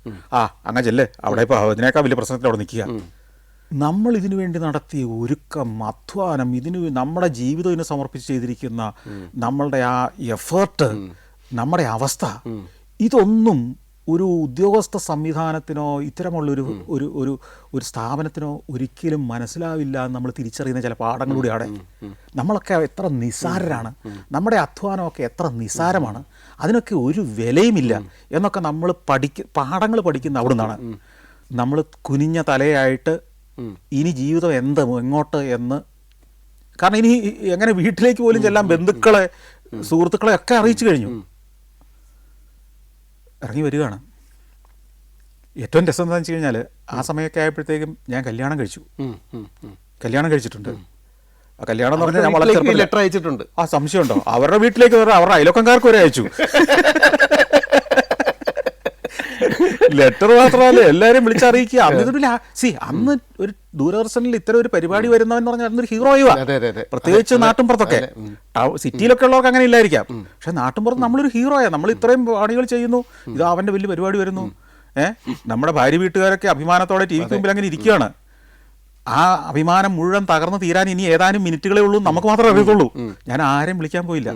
അങ്ങനെ ചെല്ലേ, അവിടെ ഇപ്പോൾ അതിനേക്കാൾ വലിയ പ്രശ്നത്തിൽ അവിടെ നിൽക്കുക. നമ്മൾ ഇതിനു വേണ്ടി നടത്തിയ ഒരുക്കം, അധ്വാനം, നമ്മുടെ ജീവിതം ഇതിന് സമർപ്പിച്ച് ചെയ്തിരിക്കുന്ന നമ്മളുടെ ആ എഫേർട്ട്, നമ്മുടെ അവസ്ഥ, ഇതൊന്നും ഒരു ഉദ്യോഗസ്ഥ സംവിധാനത്തിനോ ഇത്തരമുള്ളൊരു ഒരു ഒരു ഒരു സ്ഥാപനത്തിനോ ഒരിക്കലും മനസ്സിലാവില്ല എന്ന് നമ്മൾ തിരിച്ചറിയുന്ന ചില പാഠങ്ങളിലൂടെയാണ്. നമ്മളൊക്കെ എത്ര നിസ്സാരരാണ്, നമ്മുടെ അധ്വാനമൊക്കെ എത്ര നിസ്സാരമാണ്, അതിനൊക്കെ ഒരു വിലയുമില്ല എന്നൊക്കെ നമ്മൾ പാഠങ്ങൾ പഠിക്കുന്ന അവിടെ നിന്നാണ്. നമ്മൾ കുനിഞ്ഞ തലയായിട്ട് ഇനി ജീവിതം എങ്ങോട്ട് എന്ന്, കാരണം ഇനി എങ്ങനെ വീട്ടിലേക്ക് പോലും ചെല്ലാൻ ബന്ധുക്കളെ സുഹൃത്തുക്കളെ ഒക്കെ അറിയിച്ചു കഴിഞ്ഞു. ഇറങ്ങി വരികയാണ്. ഏറ്റവും രസം എന്താണെന്ന് വെച്ച് കഴിഞ്ഞാൽ, ആ സമയമൊക്കെ ആയപ്പോഴത്തേക്കും ഞാൻ കല്യാണം കഴിച്ചിട്ടുണ്ട്. ആ കല്യാണം എന്ന് പറഞ്ഞാൽ ഞാൻ വളരെ ലെറ്റർ അയച്ചിട്ടുണ്ട്. ആ സംശയമുണ്ടോ, അവരുടെ വീട്ടിലേക്ക് അവരുടെ അയൽവക്കംകാർക്ക് വരെ അയച്ചു. ലെറ്റർ മാത്രമല്ല, എല്ലാവരും വിളിച്ചറിയിക്കുക. അന്ന് ഒരു ദൂരദർശനിൽ ഇത്തരം ഒരു പരിപാടി വരുന്നവെന്ന് പറഞ്ഞാൽ അന്നൊരു ഹീറോയുവാ. പ്രത്യേകിച്ച് നാട്ടിൻപുറത്തൊക്കെ, സിറ്റിയിലൊക്കെ ഉള്ളവർക്ക് അങ്ങനെ ഇല്ലായിരിക്കാം, പക്ഷെ നാട്ടിൻപുറത്ത് നമ്മളൊരു ഹീറോയാ. നമ്മൾ ഇത്രയും പണികൾ ചെയ്യുന്നു, ഇത് അവൻ്റെ വലിയ പരിപാടി വരുന്നു. നമ്മുടെ ഭാര്യ വീട്ടുകാരൊക്കെ അഭിമാനത്തോടെ TV മുമ്പിൽ അങ്ങനെ ഇരിക്കുകയാണ്. ആ അഭിമാനം മുഴുവൻ തകർന്ന് തീരാൻ ഇനി ഏതാനും മിനിറ്റുകളേ ഉള്ളൂ, നമുക്ക് മാത്രമേ അറിയത്തുള്ളൂ. ഞാൻ ആരെയും വിളിക്കാൻ പോയില്ല.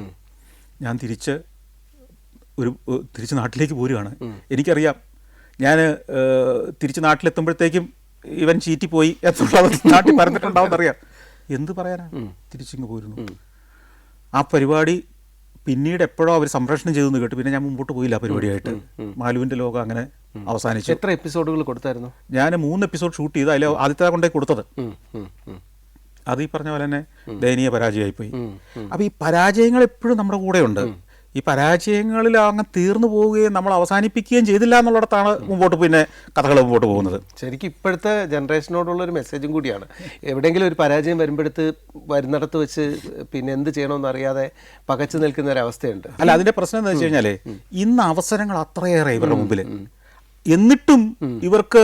ഞാൻ തിരിച്ച് നാട്ടിലേക്ക് പോരുകയാണ്. എനിക്കറിയാം ഞാൻ തിരിച്ച് നാട്ടിലെത്തുമ്പോഴത്തേക്കും ഇവൻ ചീറ്റിപ്പോയി എന്നുള്ളത് നാട്ടിൽ പറഞ്ഞിട്ടുണ്ടാവുമെന്നറിയാം. എന്ത് പറയാനാ, തിരിച്ചിങ്ങ് പോരുന്നു. ആ പരിപാടി പിന്നീട് എപ്പോഴോ അവർ സംപ്രേഷണം ചെയ്തെന്ന് കേട്ടു. പിന്നെ ഞാൻ മുമ്പോട്ട് പോയില്ല പരിപാടിയായിട്ട്. മാലുവിൻ്റെ ലോകം അങ്ങനെ അവസാനിച്ചു. എത്ര എപ്പിസോഡുകൾ കൊടുത്തായിരുന്നു? ഞാൻ 3 എപ്പിസോഡ് ഷൂട്ട് ചെയ്ത് അതിൽ ആദ്യത്തെ കൊണ്ടേ കൊടുത്തത്. അത് ഈ പറഞ്ഞ പോലെ തന്നെ ദയനീയ പരാജയമായിപ്പോയി. അപ്പോൾ ഈ പരാജയങ്ങൾ എപ്പോഴും നമ്മുടെ കൂടെയുണ്ട്. ഈ പരാജയങ്ങളിൽ അങ്ങ് തീർന്നു പോവുകയും നമ്മൾ അവസാനിപ്പിക്കുകയും ചെയ്തില്ല എന്നുള്ളിടത്താണ് കഥകൾ മുമ്പോട്ട് പോകുന്നത്. ശരിക്കും ഇപ്പോഴത്തെ ജനറേഷനോടുള്ളൊരു മെസ്സേജും കൂടിയാണ്. എവിടെയെങ്കിലും ഒരു പരാജയം വരുന്നിടത്ത് വെച്ച് പിന്നെ എന്ത് ചെയ്യണമെന്ന് അറിയാതെ പകച്ചു നിൽക്കുന്ന ഒരു അവസ്ഥയുണ്ട്. അല്ല, അതിന്റെ പ്രശ്നം എന്താ വെച്ച് കഴിഞ്ഞാൽ, ഇന്ന് അവസരങ്ങൾ അത്രയേറെ ഇവരുടെ മുമ്പിൽ, എന്നിട്ടും ഇവർക്ക്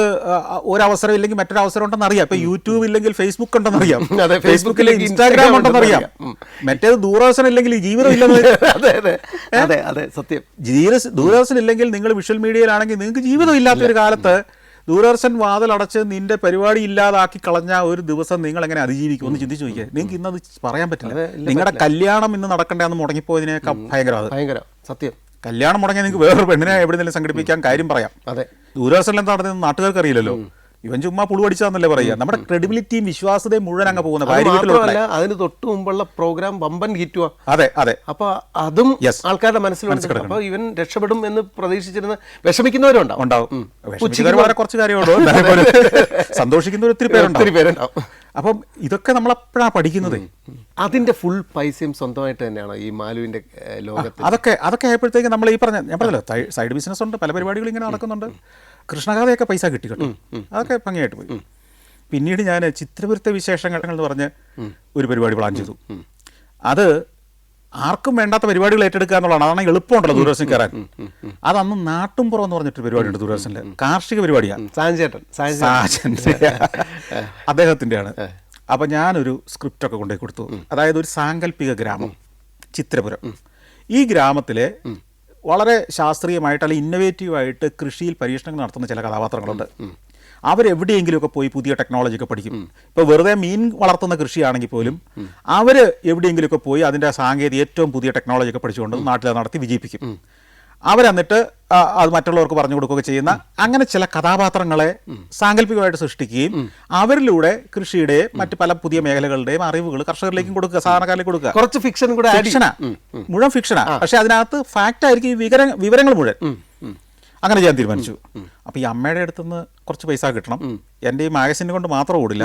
ഒരവസരം ഇല്ലെങ്കിൽ മറ്റൊരവസരം ഉണ്ടെന്ന് അറിയാം. ഇപ്പൊ യൂട്യൂബ് ഇല്ലെങ്കിൽ ഫേസ്ബുക്ക് ഉണ്ടെന്നറിയാം, ഫേസ്ബുക്കിൽ ഇൻസ്റ്റാഗ്രാം ഉണ്ടെന്നറിയാം. മറ്റേത് ദൂരദർശനം ഇല്ലെങ്കിൽ ജീവിതം ഇല്ലെന്ന്. അതെ സത്യം. ദൂരദർശനം ഇല്ലെങ്കിൽ നിങ്ങൾ വിഷ്വൽ മീഡിയയിലാണെങ്കിൽ നിങ്ങൾക്ക് ജീവിതം ഇല്ലാത്തൊരു കാലത്ത് ദൂരദർശൻ വാതിലടച്ച് നിന്റെ പരിപാടി ഇല്ലാതാക്കി കളഞ്ഞ ഒരു ദിവസം നിങ്ങൾ എങ്ങനെ അതിജീവിക്കും ഒന്ന് ചിന്തിച്ചു നോക്കിയാൽ. നിങ്ങൾക്ക് ഇന്നത് പറയാൻ പറ്റില്ല. നിങ്ങളുടെ കല്യാണം ഇന്ന് നടക്കണ്ടെന്ന് മുടങ്ങിപ്പോയതിനേക്കാൾ ഭയങ്കരം സത്യം. കല്യാണം മുടങ്ങിയാൽ നിങ്ങൾക്ക് വേറൊരു പെണ്ണിനെ എവിടെയെങ്കിലും സംഘടിപ്പിക്കാൻ കാര്യം പറയാം. അതെ, ദൂരദർശനിൽ എന്താ നടന്നത് നാട്ടുകാർക്ക് അറിയില്ലല്ലോ. ഇവൻ ചുമ്മാ പുളു പഠിച്ചാന്നല്ലേ പറയുക. നമ്മുടെ ക്രെഡിബിലിറ്റിയും വിശ്വാസതയും മുഴുവൻ അങ്ങ് പോകുന്നത്. അതിന് തൊട്ട് മുമ്പുള്ള പ്രോഗ്രാം വമ്പൻ ഹിറ്റുവാ. അതെ. അപ്പൊ അതും ആൾക്കാരുടെ മനസ്സിലുണ്ട്. അപ്പൊ ഇവൻ രക്ഷപ്പെടും എന്ന് പ്രതീക്ഷിച്ചിരുന്ന വിഷമിക്കുന്നവരുണ്ടാവും. കുറച്ച് കാര്യമുണ്ടോ, സന്തോഷിക്കുന്നവർ ഒത്തിരി പേരുണ്ടാവും. അപ്പം ഇതൊക്കെ നമ്മളെപ്പോഴാണ് പഠിക്കുന്നത്. അതിന്റെ ഫുൾ പൈസയും സ്വന്തമായിട്ട് തന്നെയാണോ ഈ മാലുവിന്റെ ലോകത്ത്? അതൊക്കെ ആയപ്പോഴത്തേക്ക് നമ്മൾ ഈ ഞാൻ പറഞ്ഞല്ലോ, സൈഡ് ബിസിനസ് ഉണ്ട്, പല പരിപാടികളും ഇങ്ങനെ നടക്കുന്നുണ്ട്. കൃഷ്ണകഥയൊക്കെ പൈസ കിട്ടി കേട്ടോ, അതൊക്കെ ഭംഗിയായിട്ട് പോയി. പിന്നീട് ഞാൻ ചിത്രപുരത്തെ വിശേഷങ്ങൾ എന്ന് പറഞ്ഞ് ഒരു പരിപാടി പ്ലാൻ ചെയ്തു. അത് ആർക്കും വേണ്ടാത്ത പരിപാടികൾ ഏറ്റെടുക്കുക എന്നുള്ളതാണ്. അതാണ് എളുപ്പമുണ്ടല്ലോ ദൂരദർശൻ കയറാൻ. അതന്ന് നാട്ടുംപുറം എന്ന് പറഞ്ഞിട്ട് പരിപാടിയുണ്ട് ദൂരദർശനിൽ, കാർഷിക പരിപാടിയാണ്. സാജൻ അദ്ദേഹത്തിൻ്റെയാണ്. അപ്പം ഞാനൊരു സ്ക്രിപ്റ്റൊക്കെ കൊണ്ടുപോയി കൊടുത്തു. അതായത് ഒരു സാങ്കല്പിക ഗ്രാമം ചിത്രപുരം. ഈ ഗ്രാമത്തിലെ വളരെ ശാസ്ത്രീയമായിട്ട് അല്ലെങ്കിൽ ഇന്നൊവേറ്റീവായിട്ട് കൃഷിയിൽ പരീക്ഷണങ്ങൾ നടത്തുന്ന ചില കഥാപാത്രങ്ങളുണ്ട്. അവരെവിടെയെങ്കിലുമൊക്കെ പോയി പുതിയ ടെക്നോളജി ഒക്കെ പഠിക്കും. ഇപ്പോൾ വെറുതെ മീൻ വളർത്തുന്ന കൃഷിയാണെങ്കിൽ പോലും അവർ എവിടെയെങ്കിലുമൊക്കെ പോയി അതിൻ്റെ സാങ്കേതിക ഏറ്റവും പുതിയ ടെക്നോളജി ഒക്കെ പഠിച്ചുകൊണ്ട് നാട്ടിൽ നടത്തി വിജയിപ്പിക്കും. അവരെന്നിട്ട് അത് മറ്റുള്ളവർക്ക് പറഞ്ഞു കൊടുക്കുകയൊക്കെ ചെയ്യുന്ന അങ്ങനെ ചില കഥാപാത്രങ്ങളെ സാങ്കല്പികമായിട്ട് സൃഷ്ടിക്കുകയും അവരിലൂടെ കൃഷിയുടെ മറ്റ് പല പുതിയ മേഖലകളുടെയും അറിവുകൾ കർഷകരിലേക്കും കൊടുക്കുക, സാധാരണക്കാരിലേക്ക് കൊടുക്കുക. കുറച്ച് ഫിക്ഷൻ കൂടെ, ഫിക്ഷനാ, മുഴുവൻ ഫിക്ഷനാ. പക്ഷെ അതിനകത്ത് ഫാക്റ്റ് ആയിരിക്കും വിവരങ്ങൾ മുഴുവൻ. അങ്ങനെ ചെയ്യാൻ തീരുമാനിച്ചു. അപ്പോൾ ഈ അമ്മയുടെ അടുത്തുനിന്ന് കുറച്ച് പൈസ കിട്ടണം, എൻ്റെ ഈ മാഗസിനെ കൊണ്ട് മാത്രം ഓടില്ല.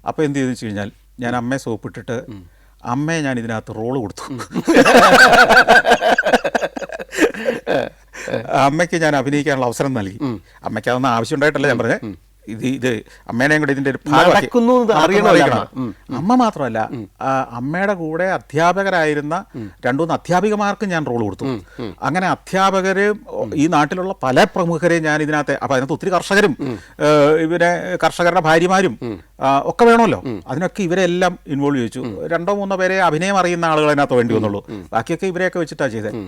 അപ്പോൾ എന്ത് ചെയ്തെന്ന് വെച്ച് കഴിഞ്ഞാൽ ഞാൻ അമ്മയെ സോപ്പിട്ടിട്ട് അമ്മയെ ഞാൻ ഇതിനകത്ത് റോള് കൊടുത്തു. അമ്മയ്ക്ക് ഞാൻ അഭിനയിക്കാനുള്ള അവസരം നൽകി. അമ്മയ്ക്ക് അതൊന്നും ആവശ്യം ഉണ്ടായിട്ടല്ല ഞാൻ പറഞ്ഞത്. ഇത് അമ്മേനെയും കൂടെ ഇതിന്റെ ഒരു ഭാഗമാക്കി. അമ്മ മാത്രമല്ല, അമ്മയുടെ കൂടെ അധ്യാപകരായിരുന്ന 2-3 അധ്യാപികമാർക്ക് ഞാൻ റോൾ കൊടുത്തു. അങ്ങനെ അധ്യാപകര്, ഈ നാട്ടിലുള്ള പല പ്രമുഖരെയും ഞാൻ ഇതിനകത്ത്, അപ്പൊ അതിനകത്ത് ഒത്തിരി കർഷകരും കർഷകരുടെ ഭാര്യമാരും ഒക്കെ വേണമല്ലോ. അതിനൊക്കെ ഇവരെല്ലാം ഇൻവോൾവ് ചെയ്യിച്ചു. 2-3 പേരെ അഭിനയം അറിയുന്ന ആളുകൾ അതിനകത്ത് വേണ്ടി വന്നുള്ളൂ. ബാക്കിയൊക്കെ ഇവരെയൊക്കെ വെച്ചിട്ടാണ് ചെയ്തത്.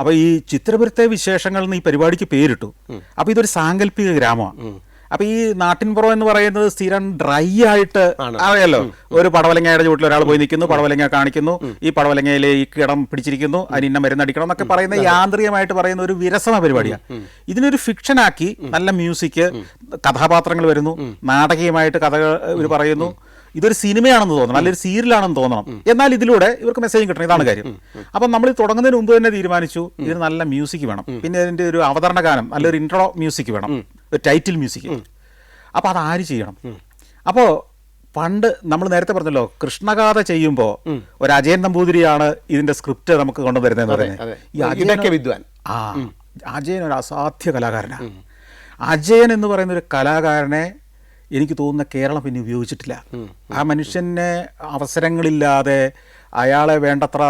അപ്പൊ ഈ ചിത്രപുരത്തെ വിശേഷങ്ങൾ എന്ന് ഈ പരിപാടിക്ക് പേരിട്ടു. അപ്പൊ ഇതൊരു സാങ്കല്പിക ഗ്രാമമാണ്. അപ്പൊ ഈ നാട്ടിൻപുറം എന്ന് പറയുന്നത് സ്ഥിരം ഡ്രൈ ആയിട്ട് അറിയാലോ. ഒരു പടവലങ്ങയുടെ ചുവട്ടിൽ ഒരാൾ പോയി നിൽക്കുന്നു, പടവലങ്ങ കാണിക്കുന്നു, ഈ പടവലങ്ങയിലെ ഈ കിടം പിടിച്ചിരിക്കുന്നു, അതിന് ഇന്ന മരുന്നടിക്കണം എന്നൊക്കെ പറയുന്ന യാന്ത്രികമായിട്ട് പറയുന്ന ഒരു വിരസമ പരിപാടിയാണ്. ഇതിനൊരു ഫിക്ഷനാക്കി നല്ല മ്യൂസിക്, കഥാപാത്രങ്ങൾ വരുന്നു, നാടകീയമായിട്ട് കഥകൾ ഇവർ പറയുന്നു. ഇതൊരു സിനിമയാണെന്ന് തോന്നണം, നല്ലൊരു സീരിയലാണെന്ന് തോന്നണം. എന്നാൽ ഇതിലൂടെ ഇവർക്ക് മെസ്സേജ് കിട്ടണം, ഇതാണ് കാര്യം. അപ്പം നമ്മൾ തുടങ്ങുന്നതിന് മുമ്പ് തന്നെ തീരുമാനിച്ചു ഇതിന് നല്ല മ്യൂസിക് വേണം, പിന്നെ ഇതിൻ്റെ ഒരു അവതരണ ഗാനം, നല്ലൊരു ഇൻട്രോ മ്യൂസിക് വേണം, ഒരു ടൈറ്റിൽ മ്യൂസിക്. അപ്പോൾ അതാര് ചെയ്യണം? അപ്പോൾ പണ്ട് നമ്മൾ നേരത്തെ പറഞ്ഞല്ലോ, കൃഷ്ണഗാഥ ചെയ്യുമ്പോൾ ഒരു അജയൻ നമ്പൂതിരിയാണ് ഇതിന്റെ സ്ക്രിപ്റ്റ് നമുക്ക് കൊണ്ടുവരുന്നതെന്ന് പറയുന്നത്. അജയൻ ഒരു അസാധ്യ കലാകാരനാണ്. അജയൻ എന്ന് പറയുന്ന ഒരു കലാകാരനെ എനിക്ക് തോന്നുന്ന കേരളം പിന്നെ ഉപയോഗിച്ചിട്ടില്ല. ആ മനുഷ്യനെ അവസരങ്ങളില്ലാതെ, അയാളെ വേണ്ടത്ര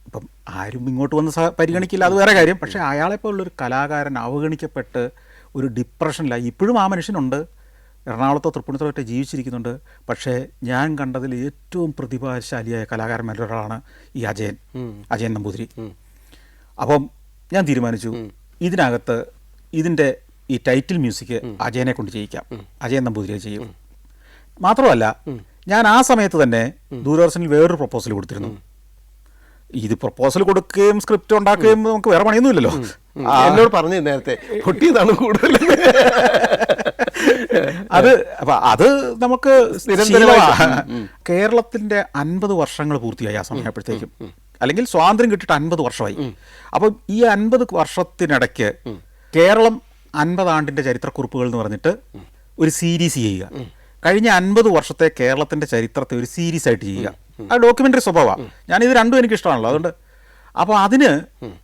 ഇപ്പം ആരും ഇങ്ങോട്ട് വന്ന് പരിഗണിക്കില്ല, അത് വേറെ കാര്യം. പക്ഷേ അയാളെപ്പോലുള്ളൊരു കലാകാരൻ അവഗണിക്കപ്പെട്ട് ഒരു ഡിപ്രഷനിലായി. ഇപ്പോഴും ആ മനുഷ്യനുണ്ട്, എറണാകുളത്തോ തൃപ്പൂണിത്തുറയൊക്കെ ജീവിച്ചിരിക്കുന്നുണ്ട്. പക്ഷേ ഞാൻ കണ്ടതിൽ ഏറ്റവും പ്രതിഭാശാലിയായ കലാകാരന്മാരിൽ ഒരാളാണ് ഈ അജയൻ നമ്പൂതിരി. അപ്പം ഞാൻ തീരുമാനിച്ചു ഇതിനകത്ത് ഇതിൻ്റെ ഈ ടൈറ്റിൽ മ്യൂസിക് അജയനെ കൊണ്ട് ചെയ്യിക്കാം, അജയൻ നമ്പൂതിരിയെ ചെയ്യും. മാത്രമല്ല ഞാൻ ആ സമയത്ത് തന്നെ ദൂരദർശനിൽ വേറൊരു പ്രപ്പോസൽ കൊടുത്തിരുന്നു. ഇത് പ്രപ്പോസൽ കൊടുക്കുകയും സ്ക്രിപ്റ്റ് ഉണ്ടാക്കുകയും നമുക്ക് വേറെ പണിയൊന്നുമില്ലല്ലോ. എന്നോട് പറഞ്ഞു നേരത്തെ, പൊട്ടിയതാണ് കൂടുതൽ. അത് നമുക്ക് കേരളത്തിന്റെ 50 വർഷങ്ങൾ പൂർത്തിയായി ആ സമയപ്പോഴത്തേക്കും, അല്ലെങ്കിൽ സ്വാതന്ത്ര്യം കിട്ടിയിട്ട് 50 വർഷമായി. അപ്പം ഈ 50 വർഷത്തിനിടയ്ക്ക് കേരളം 50 ആണ്ടിന്റെ ചരിത്രക്കുറിപ്പുകൾ എന്ന് പറഞ്ഞിട്ട് ഒരു സീരീസ് ചെയ്യുക. കഴിഞ്ഞ 50 വർഷത്തെ കേരളത്തിന്റെ ചരിത്രത്തെ ഒരു സീരീസ് ആയിട്ട് ചെയ്യുക. ആ ഡോക്യുമെന്ററി സ്വഭാവമാണ്. ഞാനിത് രണ്ടും എനിക്ക് ഇഷ്ടമാണല്ലോ. അതുകൊണ്ട് അപ്പോൾ അതിന്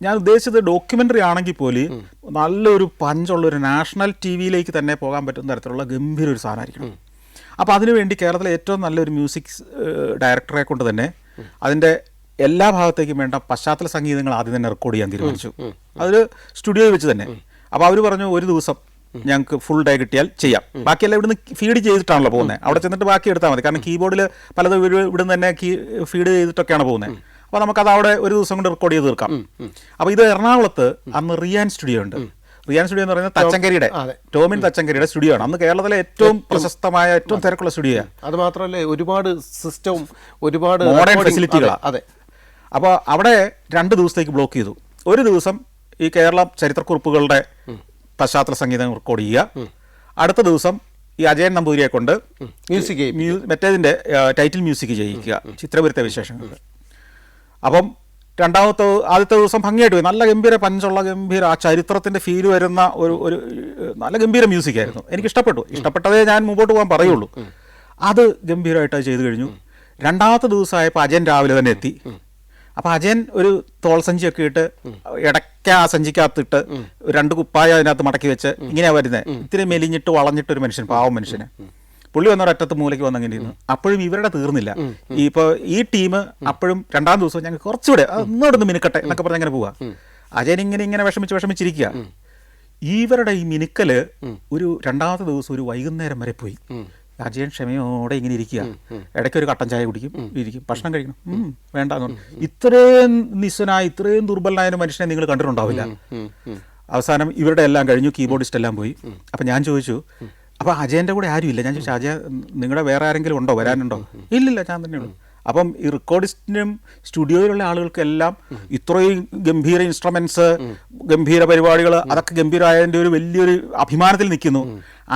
ഞാൻ ഉദ്ദേശിച്ചത് ഡോക്യുമെൻ്ററി ആണെങ്കിൽ പോലും നല്ലൊരു പഞ്ചുള്ള ഒരു നാഷണൽ ടി വിയിലേക്ക് തന്നെ പോകാൻ പറ്റുന്ന തരത്തിലുള്ള ഗംഭീര ഒരു സാധനമായിരിക്കണം. അപ്പോൾ അതിനുവേണ്ടി കേരളത്തിലെ ഏറ്റവും നല്ലൊരു മ്യൂസിക് ഡയറക്ടറെ കൊണ്ട് തന്നെ അതിൻ്റെ എല്ലാ ഭാഗത്തേക്കും വേണ്ട പശ്ചാത്തല സംഗീതങ്ങൾ ആദ്യം തന്നെ റെക്കോർഡ് ചെയ്യാൻ തീരുമാനിച്ചു. അതൊരു സ്റ്റുഡിയോയിൽ വെച്ച് തന്നെ. അപ്പോൾ അവർ പറഞ്ഞു ഒരു ദിവസം ഞങ്ങൾക്ക് ഫുൾ ഡേ കിട്ടിയാൽ ചെയ്യാം, ബാക്കിയെല്ലാം ഇവിടുന്ന് ഫീഡ് ചെയ്തിട്ടാണല്ലോ പോകുന്നത്. അവിടെ ചെന്നിട്ട് ബാക്കി എടുത്താൽ മതി, കാരണം കീബോർഡിൽ പലതും ഇവിടുന്ന് തന്നെ ഫീഡ് ചെയ്തിട്ടൊക്കെയാണ് പോകുന്നത്. അപ്പോൾ നമുക്കത് അവിടെ ഒരു ദിവസം കൊണ്ട് റെക്കോർഡ് ചെയ്ത് തീർക്കാം. അപ്പോൾ ഇത് എറണാകുളത്ത് അന്ന് റിയാൻ സ്റ്റുഡിയോ ഉണ്ട്. റിയാൻ സ്റ്റുഡിയോ എന്ന് പറയുന്നത് തച്ചങ്കരിയുടെ, ടോമിൻ തച്ചങ്കരിയുടെ സ്റ്റുഡിയോ ആണ്. അന്ന് കേരളത്തിലെ ഏറ്റവും പ്രശസ്തമായ ഏറ്റവും തിരക്കുള്ള സ്റ്റുഡിയോ. അത് മാത്രമല്ല ഒരുപാട് സിസ്റ്റവും ഒരുപാട് മോഡേൺ ഫെസിലിറ്റികളാണ്. അതെ. അപ്പോൾ അവിടെ 2 ദിവസത്തേക്ക് ബ്ലോക്ക് ചെയ്തു. ഒരു ദിവസം ഈ കേരള ചരിത്രക്കുറിപ്പുകളുടെ പശ്ചാത്തല സംഗീതം റെക്കോർഡ് ചെയ്യുക. അടുത്ത ദിവസം ഈ അജയൻ നമ്പൂതിരിയെ കൊണ്ട് മറ്റേതിൻ്റെ ടൈറ്റിൽ മ്യൂസിക് ചെയ്യിക്കുക, ചിത്രപുരത്തെ വിശേഷങ്ങൾ. അപ്പം ആദ്യത്തെ ദിവസം ഭംഗിയായിട്ട് പോയി. നല്ല ഗംഭീര പഞ്ചുള്ള ഗംഭീര ആ ചരിത്രത്തിൻ്റെ ഫീൽ വരുന്ന ഒരു നല്ല ഗംഭീര മ്യൂസിക് ആയിരുന്നു. എനിക്ക് ഇഷ്ടപ്പെട്ടതേ ഞാൻ മുമ്പോട്ട് പോകാൻ പറയുള്ളൂ. അത് ഗംഭീരമായിട്ട് അത് ചെയ്തു കഴിഞ്ഞു. 2ാമത്തെ ദിവസമായപ്പോൾ അജയൻ രാവിലെ തന്നെ എത്തി. അപ്പോൾ അജയൻ ഒരു തോൾ സഞ്ചിയൊക്കെ ഇട്ട് ഇടയ്ക്ക് ആ സഞ്ചിക്കകത്തിട്ട് 2 കുപ്പായ അതിനകത്ത് മടക്കി വെച്ച് ഇങ്ങനെയാണ് വരുന്നത്. ഇത്തിരി മെലിഞ്ഞിട്ട് വളഞ്ഞിട്ടൊരു മനുഷ്യൻ, പാവം മനുഷ്യന്. പുള്ളി വന്ന ഒരറ്റത്ത് മൂലയ്ക്ക് വന്നങ്ങനെ ഇരുന്നു. അപ്പോഴും ഇവരുടെ തീർന്നില്ല. ഇപ്പോൾ ഈ ടീം അപ്പോഴും രണ്ടാം ദിവസം ഞങ്ങൾ കുറച്ചുകൂടെ ഒന്നോടൊന്ന് മിനുക്കട്ടെ എന്നൊക്കെ പറഞ്ഞ് അങ്ങനെ പോവാ. അജയൻ ഇങ്ങനെ വിഷമിച്ചിരിക്കുക. ഇവരുടെ ഈ മിനുക്കല് ഒരു രണ്ടാമത്തെ ദിവസം ഒരു വൈകുന്നേരം വരെ പോയി. അജയൻ ക്ഷമയോടെ ഇങ്ങനെ ഇരിക്കുക. ഇടയ്ക്ക് ഒരു കട്ടൻ ചായ കുടിക്കും, ഇരിക്കും, ഭക്ഷണം കഴിക്കണം, വേണ്ടെന്ന് പറഞ്ഞു. ഇത്രയും നിസ്സനായ ഇത്രയും ദുർബലനായ മനുഷ്യനെ നിങ്ങൾ കണ്ടിട്ടുണ്ടാവില്ല. അവസാനം ഇവരുടെ എല്ലാം കഴിഞ്ഞു, കീബോർഡിസ്റ്റ് എല്ലാം പോയി. അപ്പം ഞാൻ ചോദിച്ചു, അപ്പോൾ അജയൻ്റെ കൂടെ ആരും ഇല്ല. ഞാൻ ചോദിച്ചു, അജയ നിങ്ങളുടെ വേറെ ആരെങ്കിലും ഉണ്ടോ, വരാനുണ്ടോ? ഇല്ലില്ല, ഞാൻ തന്നെയുള്ളൂ. അപ്പം ഈ റെക്കോർഡിസ്റ്റിനും സ്റ്റുഡിയോയിലുള്ള ആളുകൾക്കെല്ലാം ഇത്രയും ഗംഭീര ഇൻസ്ട്രുമെന്റ്സ്, ഗംഭീര പരിപാടികൾ, അതൊക്കെ ഗംഭീരമായതിൻ്റെ ഒരു വലിയൊരു അഭിമാനത്തിൽ നിൽക്കുന്നു.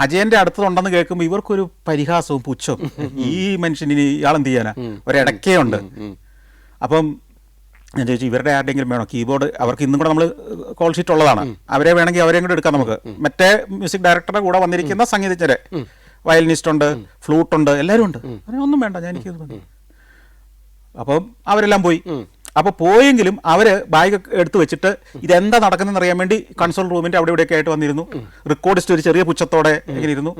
അജയന്റെ അടുത്തുണ്ടെന്ന് കേൾക്കുമ്പോൾ ഇവർക്കൊരു പരിഹാസവും പുച്ഛവും. ഈ മനുഷ്യന് ഇയാളെന്ത് ചെയ്യാനാ, ഒരിടക്കേ ഉണ്ട്. അപ്പം ഞാൻ ചോദിച്ചു, ഇവരുടെ ആരുടെയെങ്കിലും വേണോ കീബോർഡ്? അവർക്ക് ഇന്നും കൂടെ നമ്മൾ കോൾ ഷീറ്റ് ഉള്ളതാണ്, അവരെ വേണമെങ്കിൽ അവരെയും കൂടെ എടുക്കാം നമുക്ക്. മറ്റേ മ്യൂസിക് ഡയറക്ടറുടെ കൂടെ വന്നിരിക്കുന്ന സംഗീതജ്ഞരെ, വയലിനിസ്റ്റ് ഉണ്ട്, ഫ്ലൂട്ട് ഉണ്ട്, എല്ലാവരും ഉണ്ട്. ഒന്നും വേണ്ട, ഞാൻ എനിക്കത് മതി. അപ്പം അവരെല്ലാം പോയി. അപ്പോൾ പോയെങ്കിലും അവർ ബാഗ് എടുത്ത് വെച്ചിട്ട് ഇതെന്താ നടക്കുന്നതെന്ന് അറിയാൻ വേണ്ടി കൺസോൾ റൂമിൻ്റെ അവിടെ ഇവിടെയൊക്കെ ആയിട്ട് വന്നിരുന്നു. റെക്കോർഡിസ്റ്റ് ഒരു ചെറിയ പുച്ഛത്തോടെ ഇങ്ങനെ ഇരുന്നു.